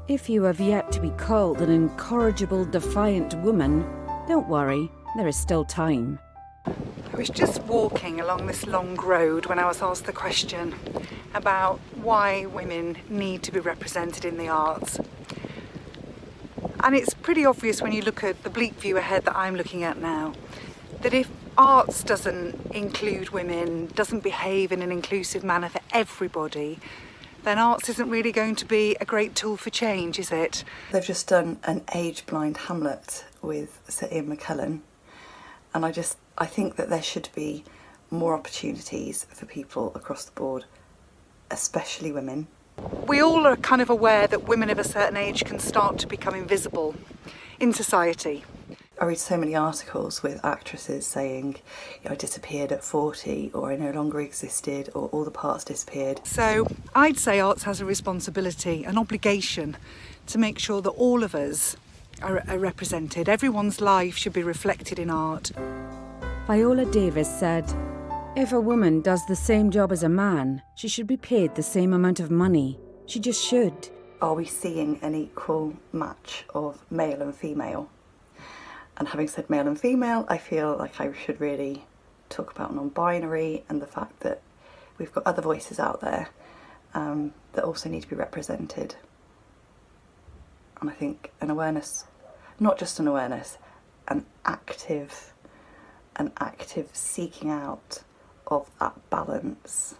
"If you have yet to be called an incorrigible, defiant woman, don't worry, there is still time." I was just walking along this long road when I was asked the question about why women need to be represented in the arts. And it's pretty obvious when you look at the bleak view ahead that I'm looking at now, that if arts doesn't include women, doesn't behave in an inclusive manner for everybody, then arts isn't really going to be a great tool for change, is it? They've just done an age-blind Hamlet with Sir Ian McKellen, and I think that there should be more opportunities for people across the board, especially women. We all are kind of aware that women of a certain age can start to become invisible in society. I read so many articles with actresses saying, I disappeared at 40, or I no longer existed, or all the parts disappeared. So I'd say arts has a responsibility, an obligation, to make sure that all of us are represented. Everyone's life should be reflected in art. Viola Davis said, "If a woman does the same job as a man, she should be paid the same amount of money. She just should." Are we seeing an equal match of male and female? And having said male and female, I feel like I should really talk about non-binary and the fact that we've got other voices out there that also need to be represented. And I think an awareness, not just an awareness, an active seeking out of that balance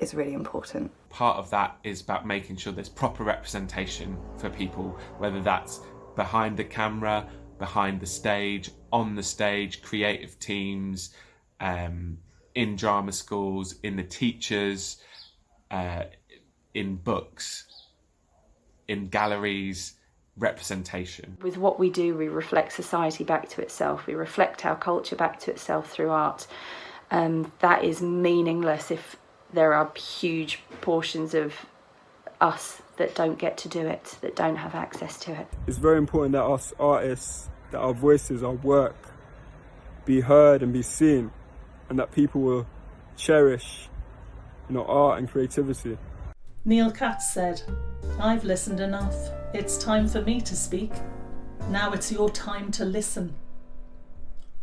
is really important. Part of that is about making sure there's proper representation for people, whether that's behind the camera, behind the stage, on the stage, creative teams, in drama schools, in the teachers, in books, in galleries, representation. With what we do, we reflect society back to itself. We reflect our culture back to itself through art. That is meaningless if there are huge portions of us that don't get to do it, that don't have access to it. It's very important that us artists, that our voices, our work, be heard and be seen, and that people will cherish, art and creativity. Neil Katz said, "I've listened enough. It's time for me to speak. Now it's your time to listen."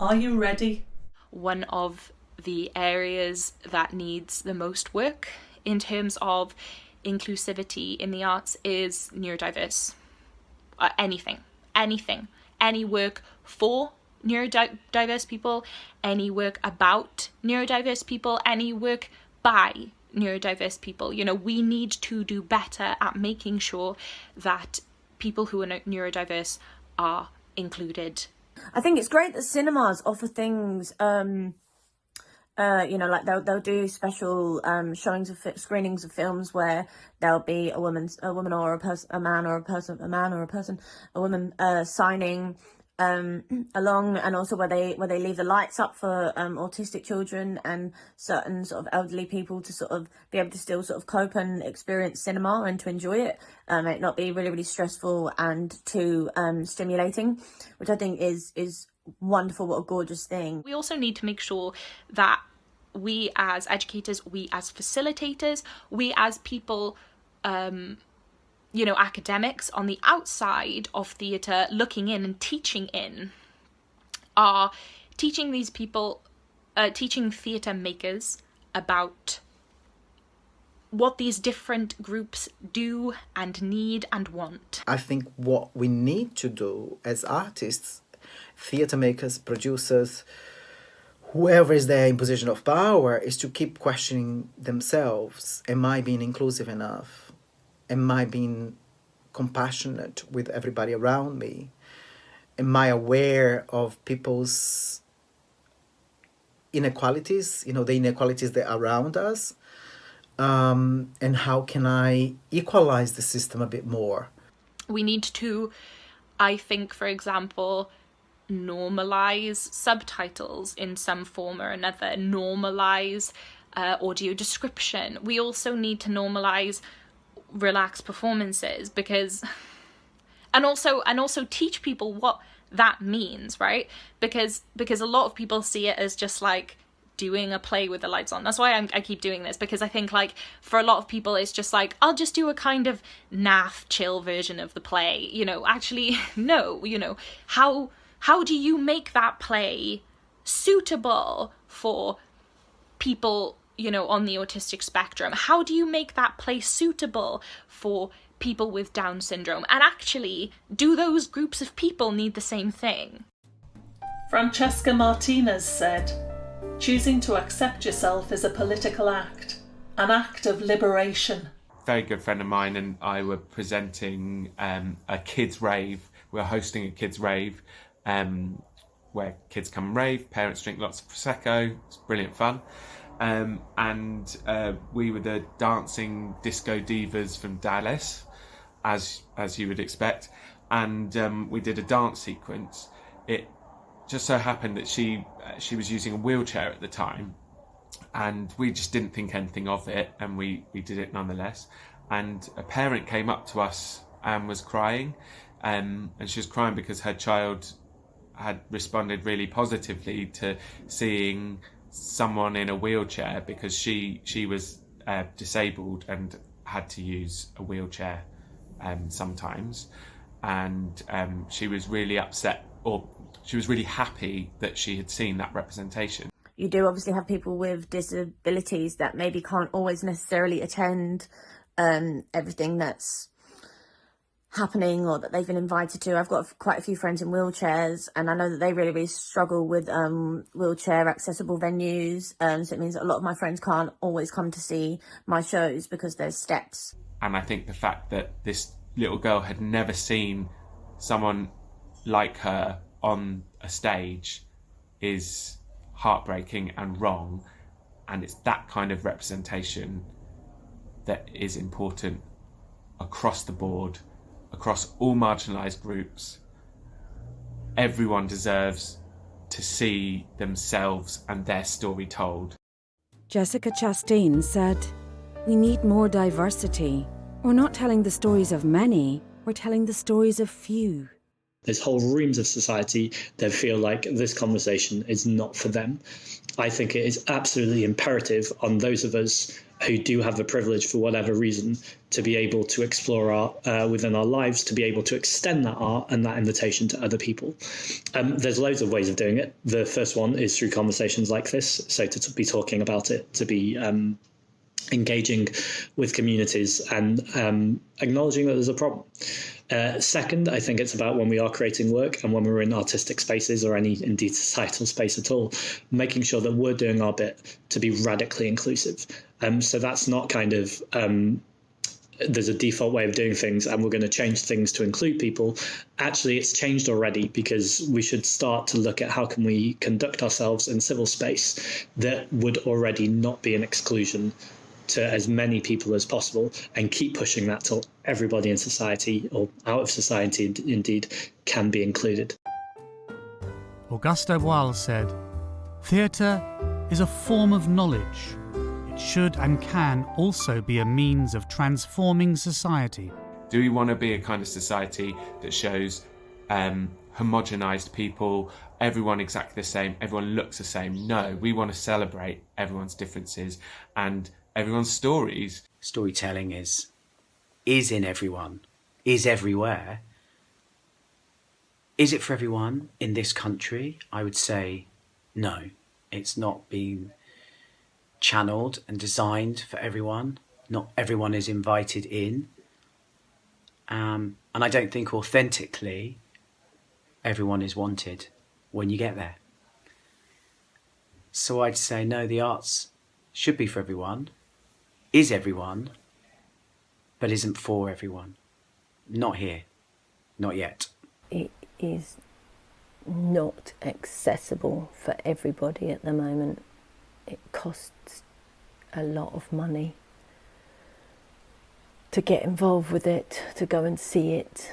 Are you ready? One of the areas that needs the most work in terms of inclusivity in the arts is neurodiverse. Any work for neurodiverse people, any work about neurodiverse people, any work by neurodiverse people. You know, we need to do better at making sure that people who are neurodiverse are included. I think it's great that cinemas offer things, you know, like they'll do special screenings of films where there'll be a woman or a woman signing along, and also where they leave the lights up for autistic children and certain sort of elderly people to sort of be able to still sort of cope and experience cinema and to enjoy it, it not be really, really stressful and too stimulating, which I think is wonderful. What a gorgeous thing. We also need to make sure that we as educators, we as facilitators, we as people, you know, academics on the outside of theatre looking in and teaching in, are teaching these people, teaching theatre makers about what these different groups do and need and want. I think what we need to do as artists, theatre makers, producers, whoever is there in position of power, is to keep questioning themselves. Am I being inclusive enough? Am I being compassionate with everybody around me? Am I aware of people's inequalities, you know, the inequalities that are around us? And how can I equalize the system a bit more? We need to, I think, for example, normalize subtitles in some form or another, normalize audio description. We also need to normalize relaxed performances, because and also teach people what that means, right? Because a lot of people see it as just like doing a play with the lights on. That's why I keep doing this, because I think like for a lot of people it's just like, I'll just do a kind of naff chill version of the play, you know. Actually no, you know, how do you make that play suitable for people, you know, on the autistic spectrum? How do you make that play suitable for people with Down syndrome? And actually, do those groups of people need the same thing? Francesca Martinez said, choosing to accept yourself is a political act, an act of liberation. A very good friend of mine and I were presenting a kids' rave. We were hosting a kids' rave where kids come and rave, parents drink lots of Prosecco. It's brilliant fun. And we were the dancing disco divas from Dallas, as you would expect, and we did a dance sequence. It just so happened that she was using a wheelchair at the time, and we just didn't think anything of it, and we did it nonetheless. And a parent came up to us and was crying, and she was crying because her child had responded really positively to seeing someone in a wheelchair, because she was disabled and had to use a wheelchair sometimes, and she was really upset, or she was really happy that she had seen that representation. You do obviously have people with disabilities that maybe can't always necessarily attend everything that's happening or that they've been invited to. I've got quite a few friends in wheelchairs, and I know that they really, really struggle with wheelchair accessible venues. So it means that a lot of my friends can't always come to see my shows because there's steps. And I think the fact that this little girl had never seen someone like her on a stage is heartbreaking and wrong. And it's that kind of representation that is important across the board, across all marginalised groups. Everyone deserves to see themselves and their story told. Jessica Chastain said, "We need more diversity. We're not telling the stories of many, we're telling the stories of few." There's whole reams of society that feel like this conversation is not for them. I think it is absolutely imperative on those of us who do have the privilege, for whatever reason, to be able to explore art within our lives, to be able to extend that art and that invitation to other people. There's loads of ways of doing it. The first one is through conversations like this, so to be talking about it, to be engaging with communities and acknowledging that there's a problem. Second, I think it's about when we are creating work and when we're in artistic spaces or any indeed societal space at all, making sure that we're doing our bit to be radically inclusive. So that's not kind of there's a default way of doing things and we're going to change things to include people. Actually, it's changed already, because we should start to look at how can we conduct ourselves in civil space that would already not be an exclusion to as many people as possible, and keep pushing that till everybody in society, or out of society indeed, can be included. Auguste Boal said, "Theatre is a form of knowledge. It should and can also be a means of transforming society." Do we want to be a kind of society that shows homogenised people, everyone exactly the same, everyone looks the same? No, we want to celebrate everyone's differences and everyone's stories. Storytelling is in everyone, is everywhere. Is it for everyone in this country? I would say no. It's not being channeled and designed for everyone. Not everyone is invited in. And I don't think authentically everyone is wanted when you get there. So I'd say no, the arts should be for everyone, is everyone, but isn't for everyone. Not here. Not yet. It is not accessible for everybody at the moment. It costs a lot of money to get involved with it, to go and see it.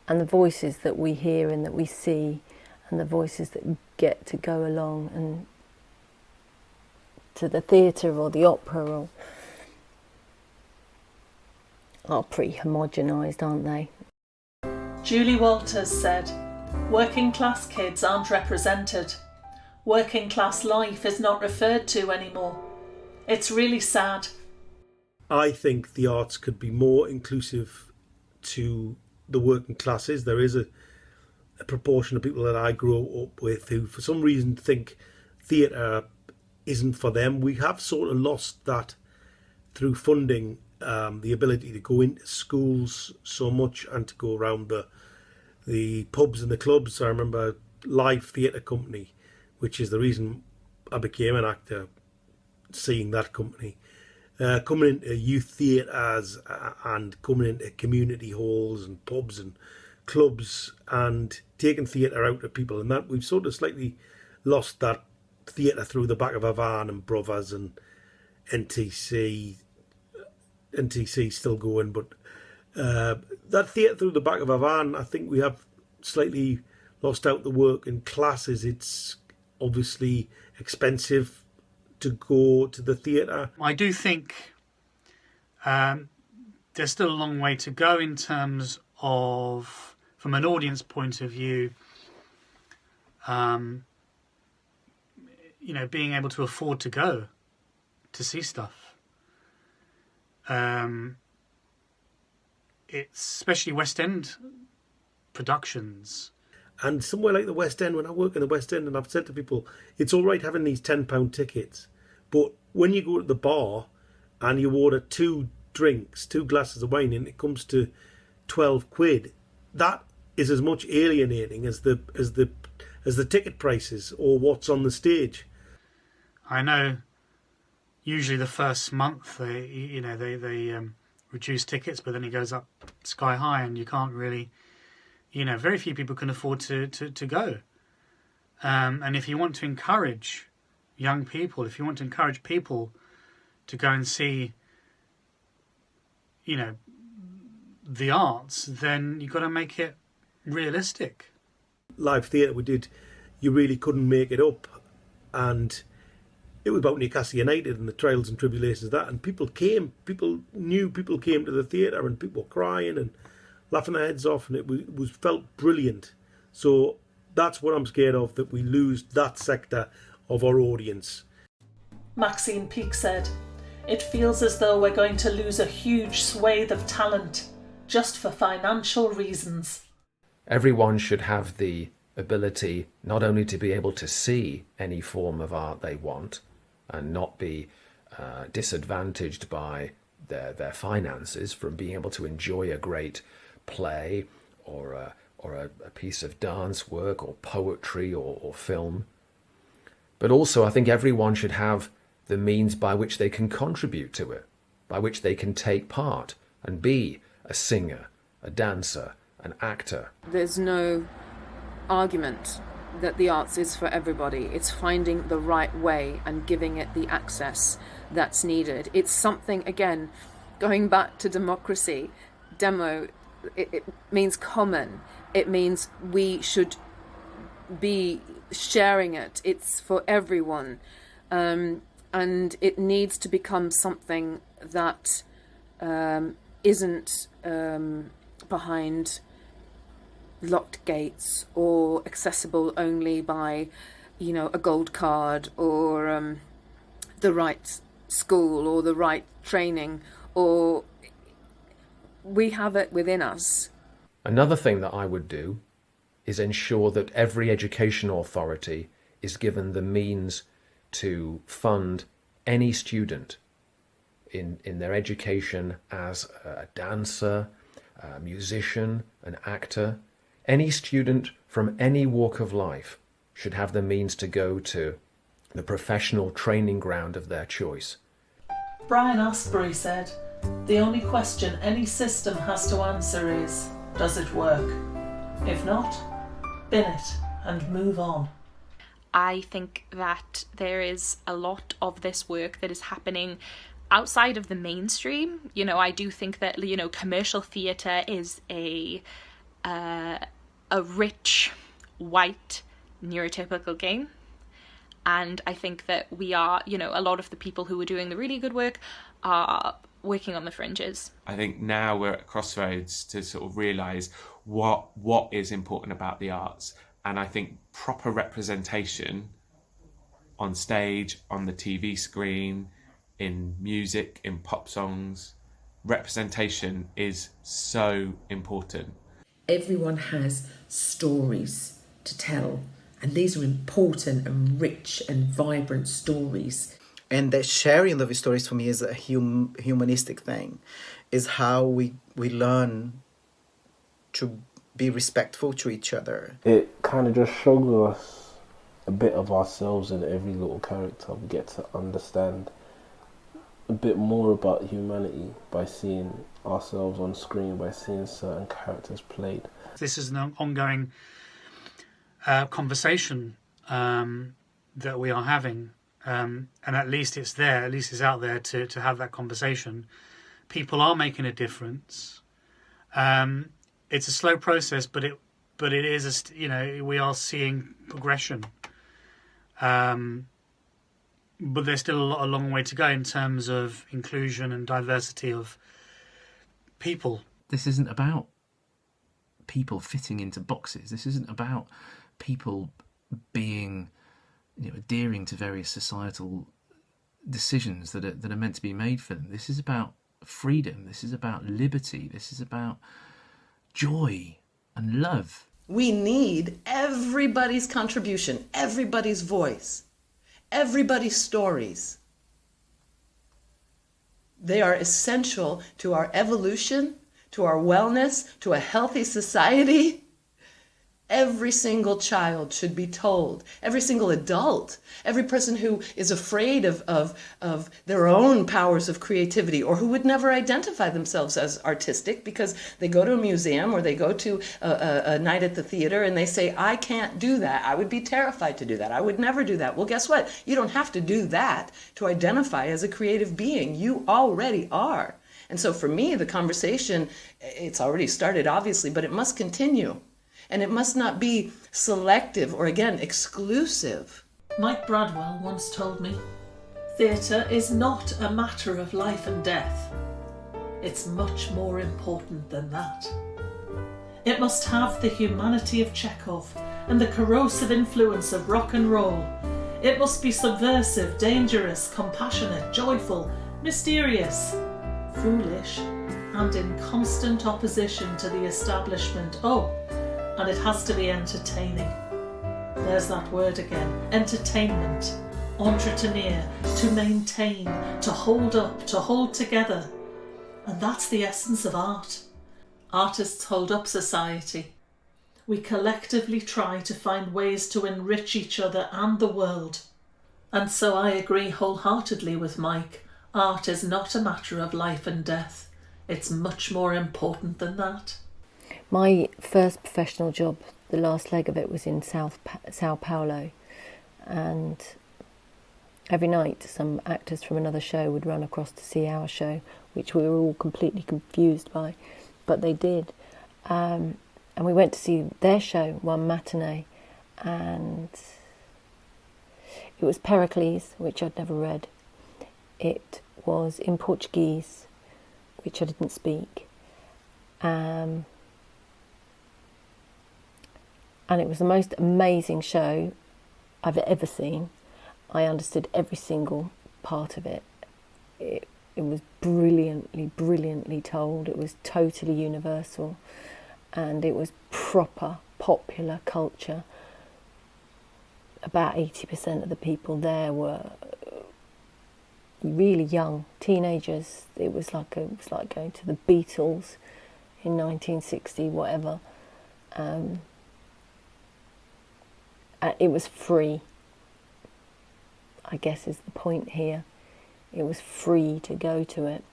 And the voices that we hear and that we see, and the voices that get to go along and to the theatre or the opera are pretty homogenised, aren't they? Julie Walters said, "Working class kids aren't represented. Working class life is not referred to anymore. It's really sad." I think the arts could be more inclusive to the working classes. There is a proportion of people that I grew up with who for some reason think theatre isn't for them. We have sort of lost that through funding, the ability to go into schools so much and to go around the pubs and the clubs. I remember Live Theatre Company, which is the reason I became an actor, seeing that company. Coming into youth theatres and coming into community halls and pubs and clubs and taking theatre out to people, and that we've sort of slightly lost that theatre through the back of a van and Brothers and NTC still going, but that theatre through the back of a van, I think we have slightly lost out the working classes. It's obviously expensive to go to the theatre. I do think there's still a long way to go in terms of, from an audience point of view, being able to afford to go to see stuff. It's especially West End productions. And somewhere like the West End, when I work in the West End, and I've said to people, it's all right having these £10 tickets, but when you go to the bar and you order 2 drinks, 2 glasses of wine, and it comes to 12 quid, that is as much alienating as the ticket prices or what's on the stage. I know. Usually the first month they reduce tickets, but then it goes up sky high, and you can't really, very few people can afford to go. And if you want to encourage young people, if you want to encourage people to go and see, the arts, then you've got to make it realistic. Live theatre we did, you really couldn't make it up, and it was about Newcastle United and the trials and tribulations of that, and people came to the theatre, and people were crying and laughing their heads off, and it was felt brilliant. So that's what I'm scared of, that we lose that sector of our audience. Maxine Peake said, "It feels as though we're going to lose a huge swathe of talent just for financial reasons." Everyone should have the ability not only to be able to see any form of art they want and not be disadvantaged by their finances from being able to enjoy a great play or a piece of dance work or poetry or film, but also I think everyone should have the means by which they can contribute to it, by which they can take part and be a singer, a dancer, an actor. There's no argument that the arts is for everybody. It's finding the right way and giving it the access that's needed. It's something, again, going back to democracy, it means common. It means we should be sharing it. It's for everyone. And it needs to become something that isn't behind locked gates or accessible only by, a gold card or the right school or the right training, or we have it within us. Another thing that I would do is ensure that every educational authority is given the means to fund any student in their education as a dancer, a musician, an actor. Any student from any walk of life should have the means to go to the professional training ground of their choice. Brian Asbury said, "The only question any system has to answer is, does it work? If not, bin it and move on." I think that there is a lot of this work that is happening outside of the mainstream. I do think that, commercial theatre is a rich, white, neurotypical game. And I think that we are, a lot of the people who are doing the really good work are working on the fringes. I think now we're at crossroads to sort of realise what is important about the arts. And I think proper representation on stage, on the TV screen, in music, in pop songs, representation is so important. Everyone has stories to tell, and these are important and rich and vibrant stories. And the sharing of stories for me is a humanistic thing, is how we learn to be respectful to each other. It kind of just shows us a bit of ourselves in every little character. We get to understand a bit more about humanity by seeing ourselves on screen, by seeing certain characters played. This is an ongoing conversation that we are having, and at least it's there, at least it's out there to have that conversation. People are making a difference. It's a slow process, but it is we are seeing progression. But there's still a long way to go in terms of inclusion and diversity of people. This isn't about people fitting into boxes. This isn't about people being, adhering to various societal decisions that are meant to be made for them. This is about freedom. This is about liberty. This is about joy and love. We need everybody's contribution, everybody's voice, everybody's stories. They are essential to our evolution, to our wellness, to a healthy society. Every single child should be told, every single adult, every person who is afraid of their own powers of creativity, or who would never identify themselves as artistic because they go to a museum or they go to a night at the theater and they say, I can't do that. I would be terrified to do that. I would never do that. Well, guess what? You don't have to do that to identify as a creative being. You already are. And so for me, the conversation, it's already started, obviously, but it must continue. And it must not be selective or, again, exclusive. Mike Bradwell once told me, theatre is not a matter of life and death. It's much more important than that. It must have the humanity of Chekhov and the corrosive influence of rock and roll. It must be subversive, dangerous, compassionate, joyful, mysterious, foolish, and in constant opposition to the establishment. Oh, and it has to be entertaining. There's that word again. Entertainment. Entretenir. To maintain. To hold up. To hold together. And that's the essence of art. Artists hold up society. We collectively try to find ways to enrich each other and the world. And so I agree wholeheartedly with Mike. Art is not a matter of life and death. It's much more important than that. My first professional job, the last leg of it, was in Sao Paulo, and every night some actors from another show would run across to see our show, which we were all completely confused by, but they did. And we went to see their show one matinee, and it was Pericles, which I'd never read. It was in Portuguese, which I didn't speak. And it was the most amazing show I've ever seen. I understood every single part of it. It was brilliantly told. It was totally universal. And it was proper popular culture. About 80% of the people there were really young teenagers. It was like going to the Beatles in 1960, whatever. It was free, I guess is the point here. It was free to go to it.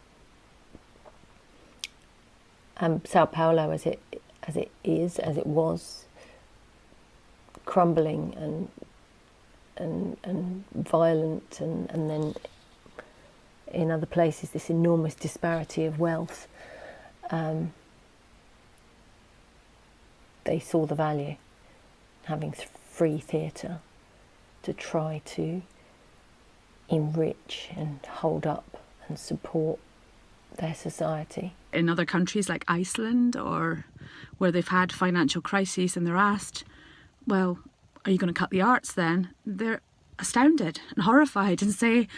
Sao Paulo, as it was, crumbling and violent, and then in other places this enormous disparity of wealth. They saw the value having free theatre to try to enrich and hold up and support their society. In other countries like Iceland, or where they've had financial crises and they're asked, well, are you going to cut the arts then? They're astounded and horrified and say,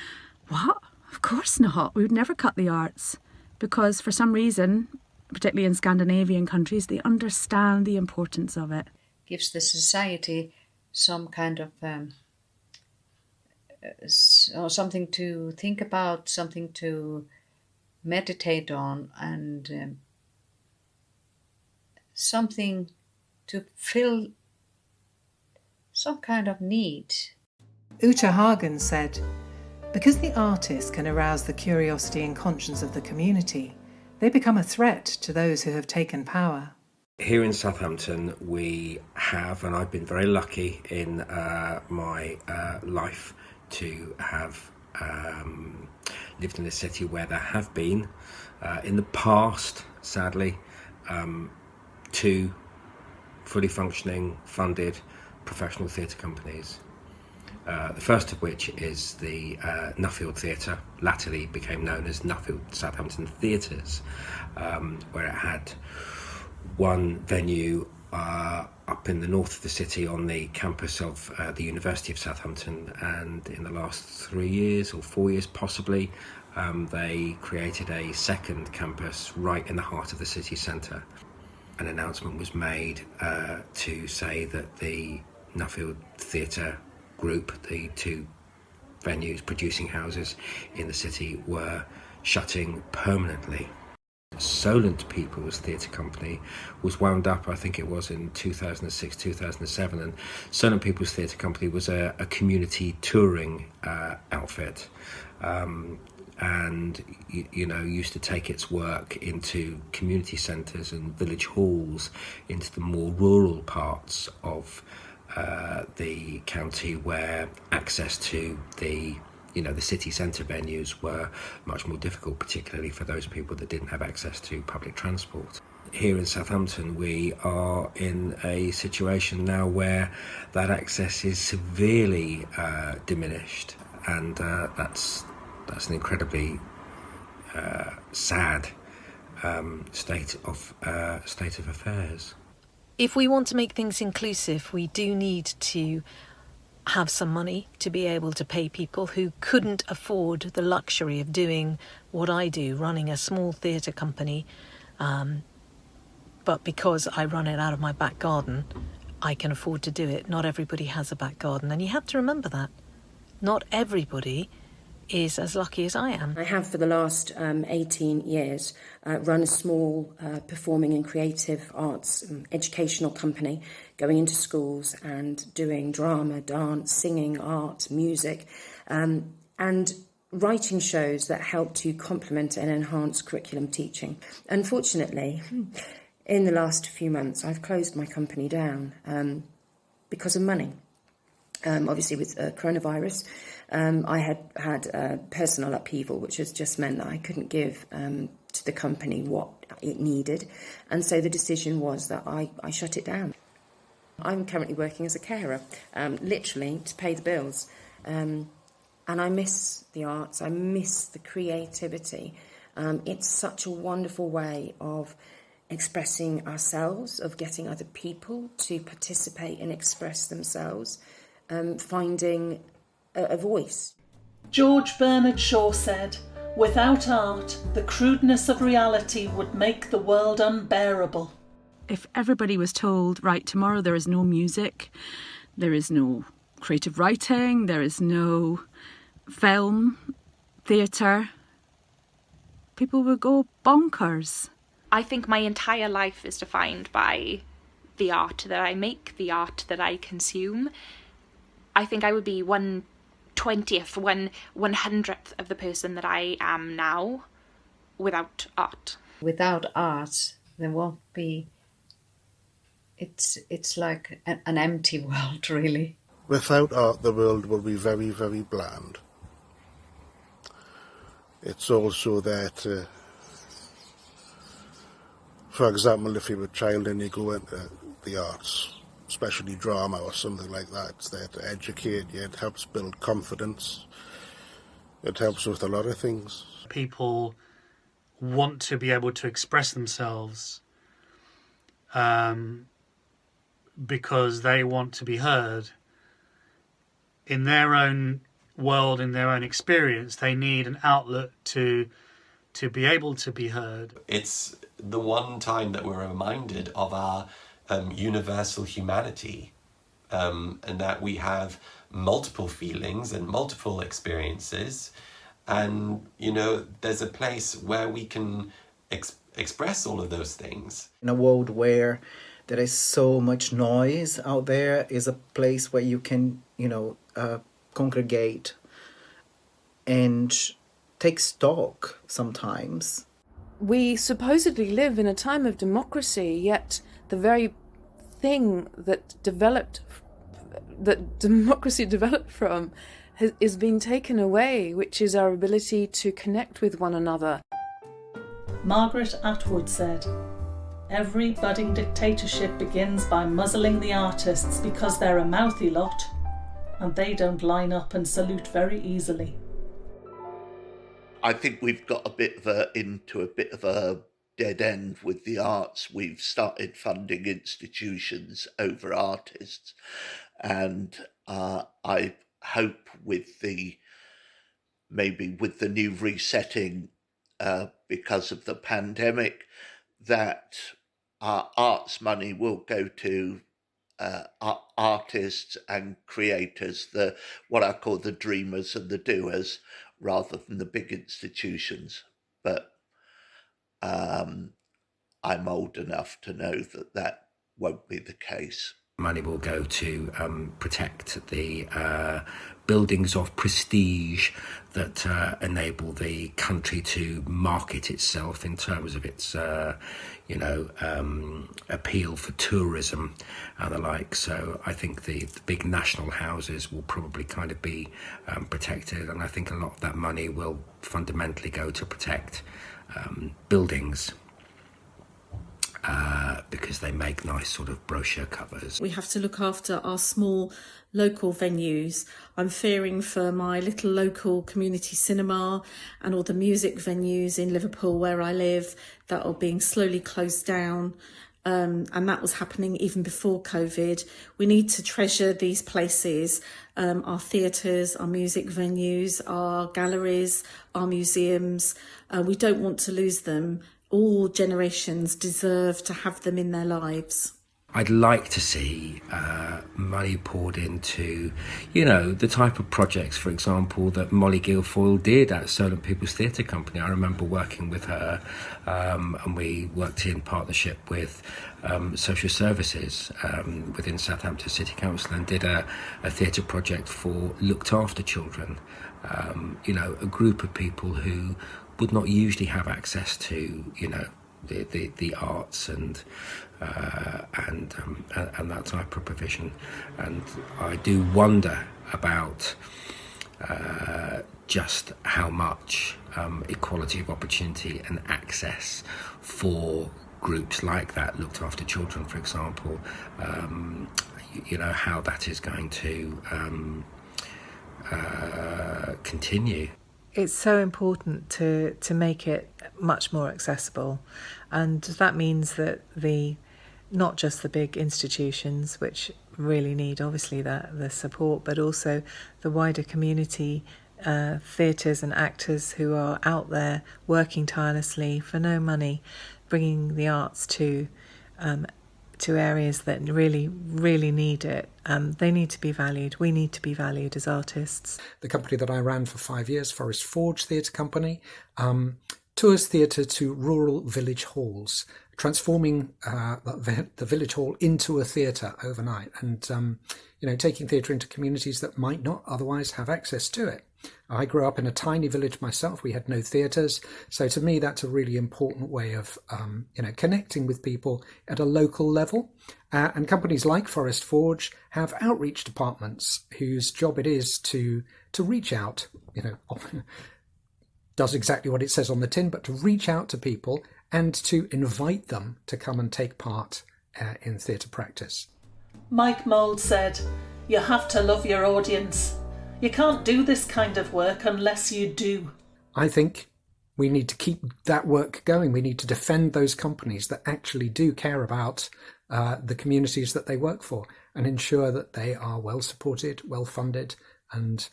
what? Of course not. We would never cut the arts. Because for some reason, particularly in Scandinavian countries, they understand the importance of it. Gives the society some kind of something to think about, something to meditate on, and something to fill some kind of need. Uta Hagen said, because the artist can arouse the curiosity and conscience of the community, they become a threat to those who have taken power. Here in Southampton, we have, and I've been very lucky in my life to have lived in a city where there have been, in the past, sadly, 2 fully functioning, funded professional theatre companies. The first of which is the Nuffield Theatre, latterly became known as Nuffield Southampton Theatres, where it had one venue up in the north of the city on the campus of the University of Southampton, and in the last 3 years or 4 years possibly, they created a second campus right in the heart of the city centre. An announcement was made to say that the Nuffield Theatre Group, the 2 venues, producing houses in the city, were shutting permanently. Solent People's Theatre Company was wound up, I think it was in 2006, 2007, and Solent People's Theatre Company was a community touring outfit, and used to take its work into community centres and village halls, into the more rural parts of the county, where access to the city centre venues were much more difficult, particularly for those people that didn't have access to public transport. Here in Southampton, we are in a situation now where that access is severely diminished, and that's an incredibly sad state of affairs. If we want to make things inclusive, we do need to have some money to be able to pay people who couldn't afford the luxury of doing what I do, running a small theatre company. But because I run it out of my back garden, I can afford to do it. Not everybody has a back garden, and you have to remember that. Not everybody is as lucky as I am. I have for the last 18 years run a small performing and creative arts educational company, going into schools and doing drama, dance, singing, art, music, and writing shows that help to complement and enhance curriculum teaching. Unfortunately, in the last few months, I've closed my company down because of money. Obviously, with coronavirus, I had personal upheaval, which has just meant that I couldn't give to the company what it needed. And so the decision was that I shut it down. I'm currently working as a carer, literally to pay the bills. And I miss the arts, I miss the creativity. It's such a wonderful way of expressing ourselves, of getting other people to participate and express themselves, finding a voice. George Bernard Shaw said, "Without art, the crudeness of reality would make the world unbearable." If everybody was told, right, tomorrow there is no music, there is no creative writing, there is no film, theatre, people would go bonkers. I think my entire life is defined by the art that I make, the art that I consume. I think I would be 1/20th, 1/100th of the person that I am now without art. Without art, there won't be... It's like an empty world, really. Without art, the world will be very, very bland. It's also that, for example, if you're a child and you go into the arts, especially drama or something like that, it's there to educate you, it helps build confidence, it helps with a lot of things. People want to be able to express themselves because they want to be heard. In their own world, in their own experience, they need an outlet to be able to be heard. It's the one time that we're reminded of our universal humanity, and that we have multiple feelings and multiple experiences, and there's a place where we can express all of those things. In a world where there is so much noise out there, is a place where you can congregate and take stock sometimes. We supposedly live in a time of democracy, yet the very thing that democracy developed from is being taken away, which is our ability to connect with one another. Margaret Atwood said, "Every budding dictatorship begins by muzzling the artists because they're a mouthy lot, and they don't line up and salute very easily." I think we've got into a bit of a dead end with the arts. We've started funding institutions over artists, and I hope with the new resetting because of the pandemic, that arts money will go to artists and creators, what I call the dreamers and the doers, rather than the big institutions. But I'm old enough to know that won't be the case. Money will go to protect the buildings of prestige that enable the country to market itself in terms of its, appeal for tourism and the like. So I think the big national houses will probably kind of be protected, and I think a lot of that money will fundamentally go to protect buildings. Because they make nice sort of brochure covers. We have to look after our small local venues. I'm fearing for my little local community cinema and all the music venues in Liverpool where I live that are being slowly closed down. and that was happening even before COVID. We need to treasure these places, our theatres, our music venues, our galleries, our museums. We don't want to lose them. All generations deserve to have them in their lives. I'd like to see money poured into, you know, the type of projects, for example, that Molly Guilfoyle did at Solent People's Theatre Company. I remember working with her, and we worked in partnership with social services within Southampton City Council, and did a theatre project for looked after children. You know, a group of people who would not usually have access to, you know, the arts and that type of provision. And I do wonder about just how much equality of opportunity and access for groups like that, looked after children, for example, you know, how that is going to continue. It's so important to make it much more accessible, and that means that not just the big institutions, which really need obviously the support, but also the wider community, theatres and actors who are out there working tirelessly for no money, bringing the arts to areas that really, really need it. They need to be valued. We need to be valued as artists. The company that I ran for 5 years, Forest Forge Theatre Company, tours theatre to rural village halls, transforming the village hall into a theatre overnight, and you know, taking theatre into communities that might not otherwise have access to it. I grew up in a tiny village myself. We had no theatres, so to me that's a really important way of you know, connecting with people at a local level. And companies like Forest Forge have outreach departments whose job it is to reach out, you know, does exactly what it says on the tin, but to reach out to people and to invite them to come and take part in theatre practice. Mike Mould said, "You have to love your audience. You can't do this kind of work unless you do." I think we need to keep that work going. We need to defend those companies that actually do care about the communities that they work for, and ensure that they are well supported, well funded and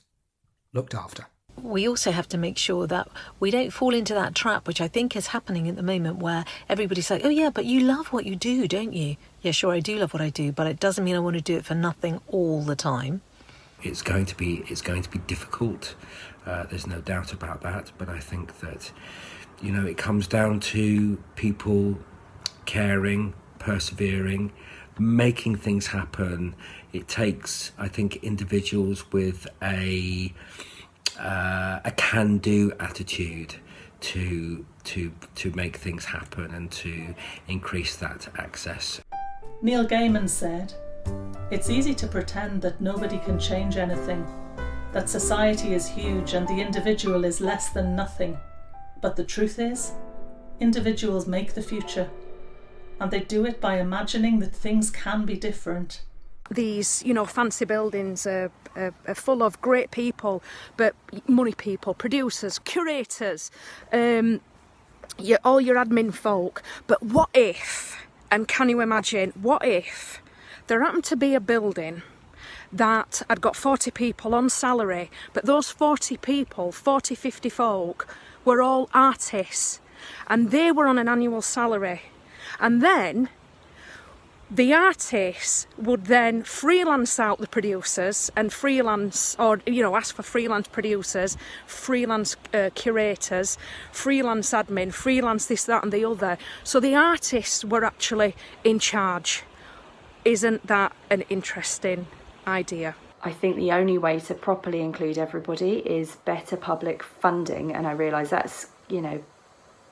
looked after. We also have to make sure that we don't fall into that trap, which I think is happening at the moment, where everybody's like, oh yeah, but you love what you do, don't you? Yeah, sure, I do love what I do, but it doesn't mean I want to do it for nothing all the time. It's going to be difficult. There's no doubt about that. But I think that, you know, it comes down to people caring, persevering, making things happen. It takes, I think, individuals with a can-do attitude to make things happen and to increase that access. Neil Gaiman said, "It's easy to pretend that nobody can change anything, that society is huge and the individual is less than nothing. But the truth is, individuals make the future, and they do it by imagining that things can be different." These, you know, fancy buildings are full of great people, but money people, producers, curators, all your admin folk. But what if, and can you imagine, what if there happened to be a building that had got 40 people on salary, but those 40 people, 40, 50 folk, were all artists, and they were on an annual salary, and then the artists would then freelance out the producers and freelance, or, you know, ask for freelance producers, freelance curators, freelance admin, freelance this, that and the other. So the artists were actually in charge. Isn't that an interesting idea? I think the only way to properly include everybody is better public funding, and I realise that's, you know,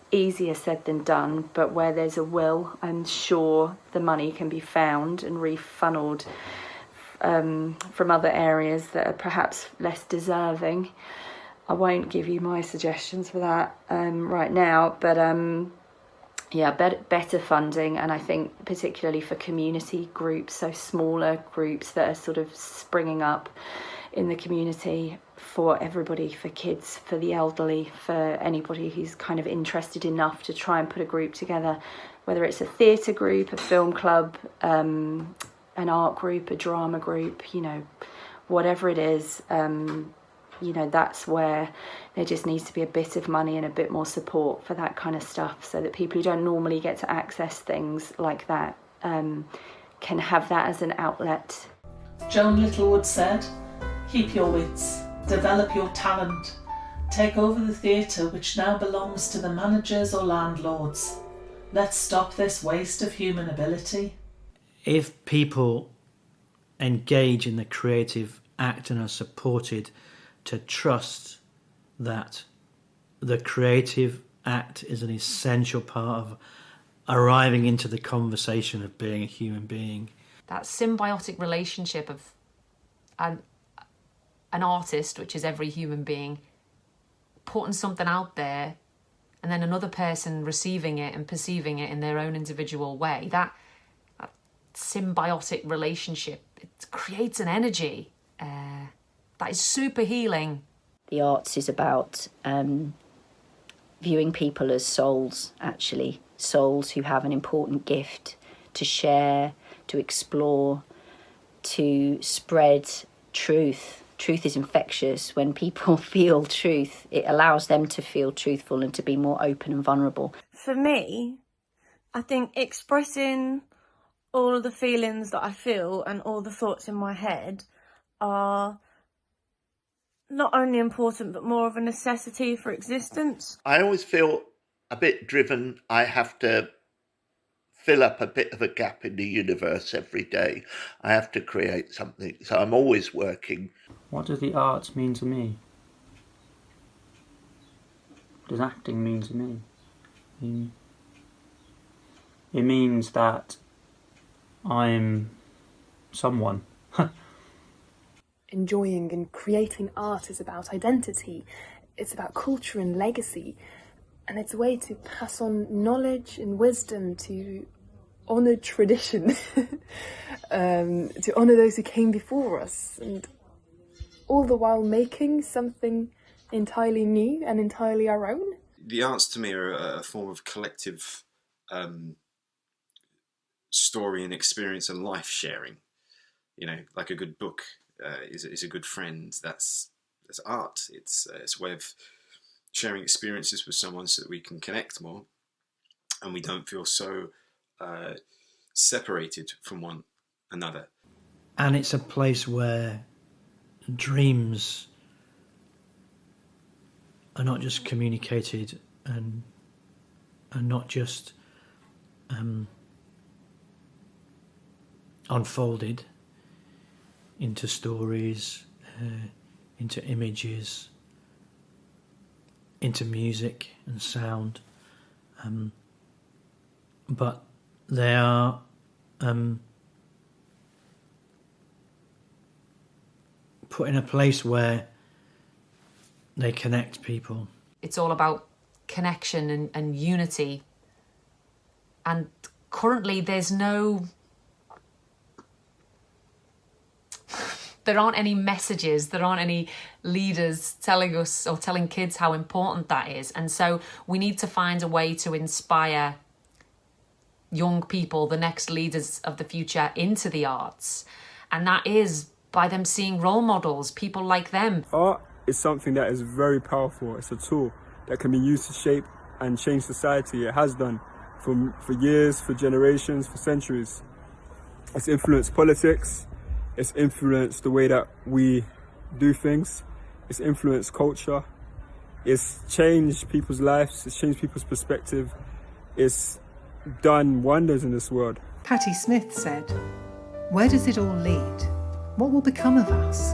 easier said than done, but where there's a will, I'm sure the money can be found and refunneled from other areas that are perhaps less deserving. I won't give you my suggestions for that right now, but yeah, better funding, and I think particularly for community groups, so smaller groups that are sort of springing up in the community for everybody, for kids, for the elderly, for anybody who's kind of interested enough to try and put a group together, whether it's a theatre group, a film club, an art group, a drama group, whatever it is. That's where there just needs to be a bit of money and a bit more support for that kind of stuff, so that people who don't normally get to access things like that can have that as an outlet. Joan Littlewood said, "Keep your wits, develop your talent, take over the theatre which now belongs to the managers or landlords. Let's stop this waste of human ability." If people engage in the creative act and are supported to trust that the creative act is an essential part of arriving into the conversation of being a human being. That symbiotic relationship of an artist, which is every human being, putting something out there and then another person receiving it and perceiving it in their own individual way, that symbiotic relationship, it creates an energy that is super healing. The arts is about viewing people as souls, actually. Souls who have an important gift to share, to explore, to spread truth. Truth is infectious. When people feel truth, it allows them to feel truthful and to be more open and vulnerable. For me, I think expressing all of the feelings that I feel and all the thoughts in my head are not only important but more of a necessity for existence. I always feel a bit driven. I have to fill up a bit of a gap in the universe every day. I have to create something, so I'm always working. What does the arts mean to me? What does acting mean to me? It means that I'm someone. Enjoying and creating art is about identity, it's about culture and legacy, and it's a way to pass on knowledge and wisdom, to honour tradition, to honour those who came before us, and all the while making something entirely new and entirely our own. The arts to me are a form of collective story and experience and life sharing. Like a good book is a good friend. That's art. It's a way of sharing experiences with someone so that we can connect more and we don't feel so separated from one another. And it's a place where dreams are not just communicated and are not just unfolded into stories, into images, into music and sound, but they are put in a place where they connect people. It's all about connection and unity, and currently there aren't any messages, there aren't any leaders telling us or telling kids how important that is. And so we need to find a way to inspire young people, the next leaders of the future, into the arts. And that is by them seeing role models, people like them. Art is something that is very powerful. It's a tool that can be used to shape and change society. It has done for years, for generations, for centuries. It's influenced politics. It's influenced the way that we do things. It's influenced culture. It's changed people's lives. It's changed people's perspective. It's done wonders in this world. Patti Smith said, "Where does it all lead? What will become of us?"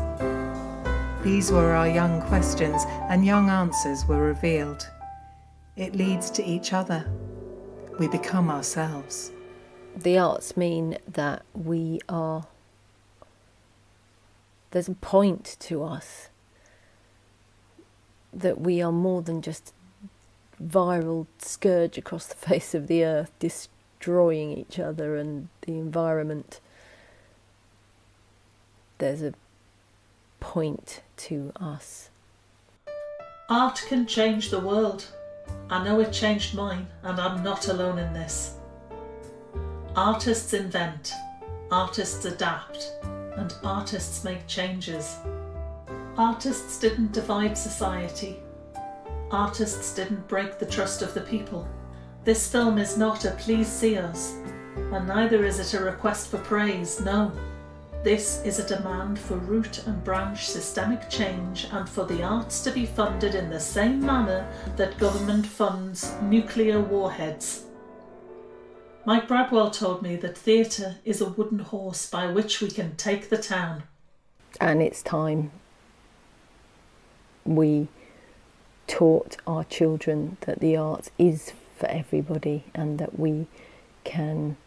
These were our young questions, and young answers were revealed. It leads to each other. We become ourselves. The arts mean that there's a point to us, that we are more than just viral scourge across the face of the earth, destroying each other and the environment. There's a point to us. Art can change the world. I know it changed mine, and I'm not alone in this. Artists invent, artists adapt, and artists make changes. Artists didn't divide society. Artists didn't break the trust of the people. This film is not a please see us, and neither is it a request for praise, no. This is a demand for root and branch systemic change and for the arts to be funded in the same manner that government funds nuclear warheads. Mike Bradwell told me that theatre is a wooden horse by which we can take the town. And it's time we taught our children that the arts is for everybody and that we can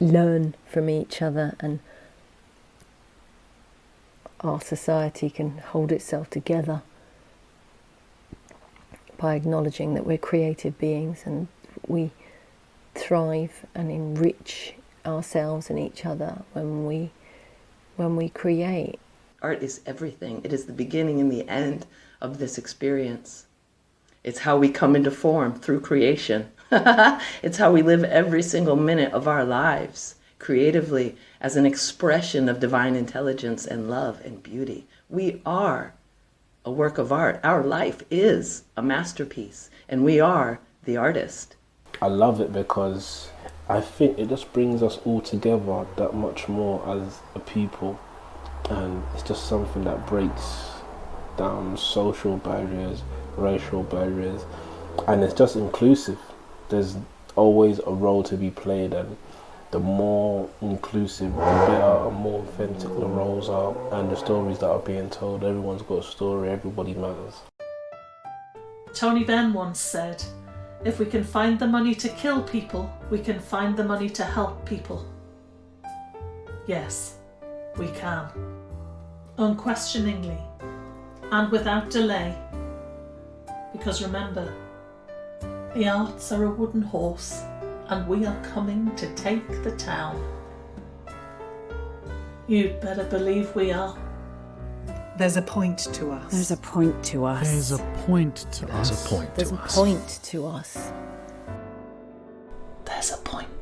learn from each other, and our society can hold itself together by acknowledging that we're creative beings and we thrive and enrich ourselves and each other when we create. Art is everything. It is the beginning and the end of this experience. It's how we come into form through creation. It's how we live every single minute of our lives creatively as an expression of divine intelligence and love and beauty. We are a work of art. Our life is a masterpiece, and we are the artist. I love it because I think it just brings us all together that much more as a people, and it's just something that breaks down social barriers, racial barriers, and it's just inclusive. There's always a role to be played, and the more inclusive, the better and more authentic the roles are and the stories that are being told. Everyone's got a story, everybody matters. Tony Benn once said, "If we can find the money to kill people, we can find the money to help people." Yes, we can. Unquestioningly, and without delay. Because remember, the arts are a wooden horse, and we are coming to take the town. You'd better believe we are. There's a point to us. There's a point to us. There's a point to us. There's a point to us. There's a point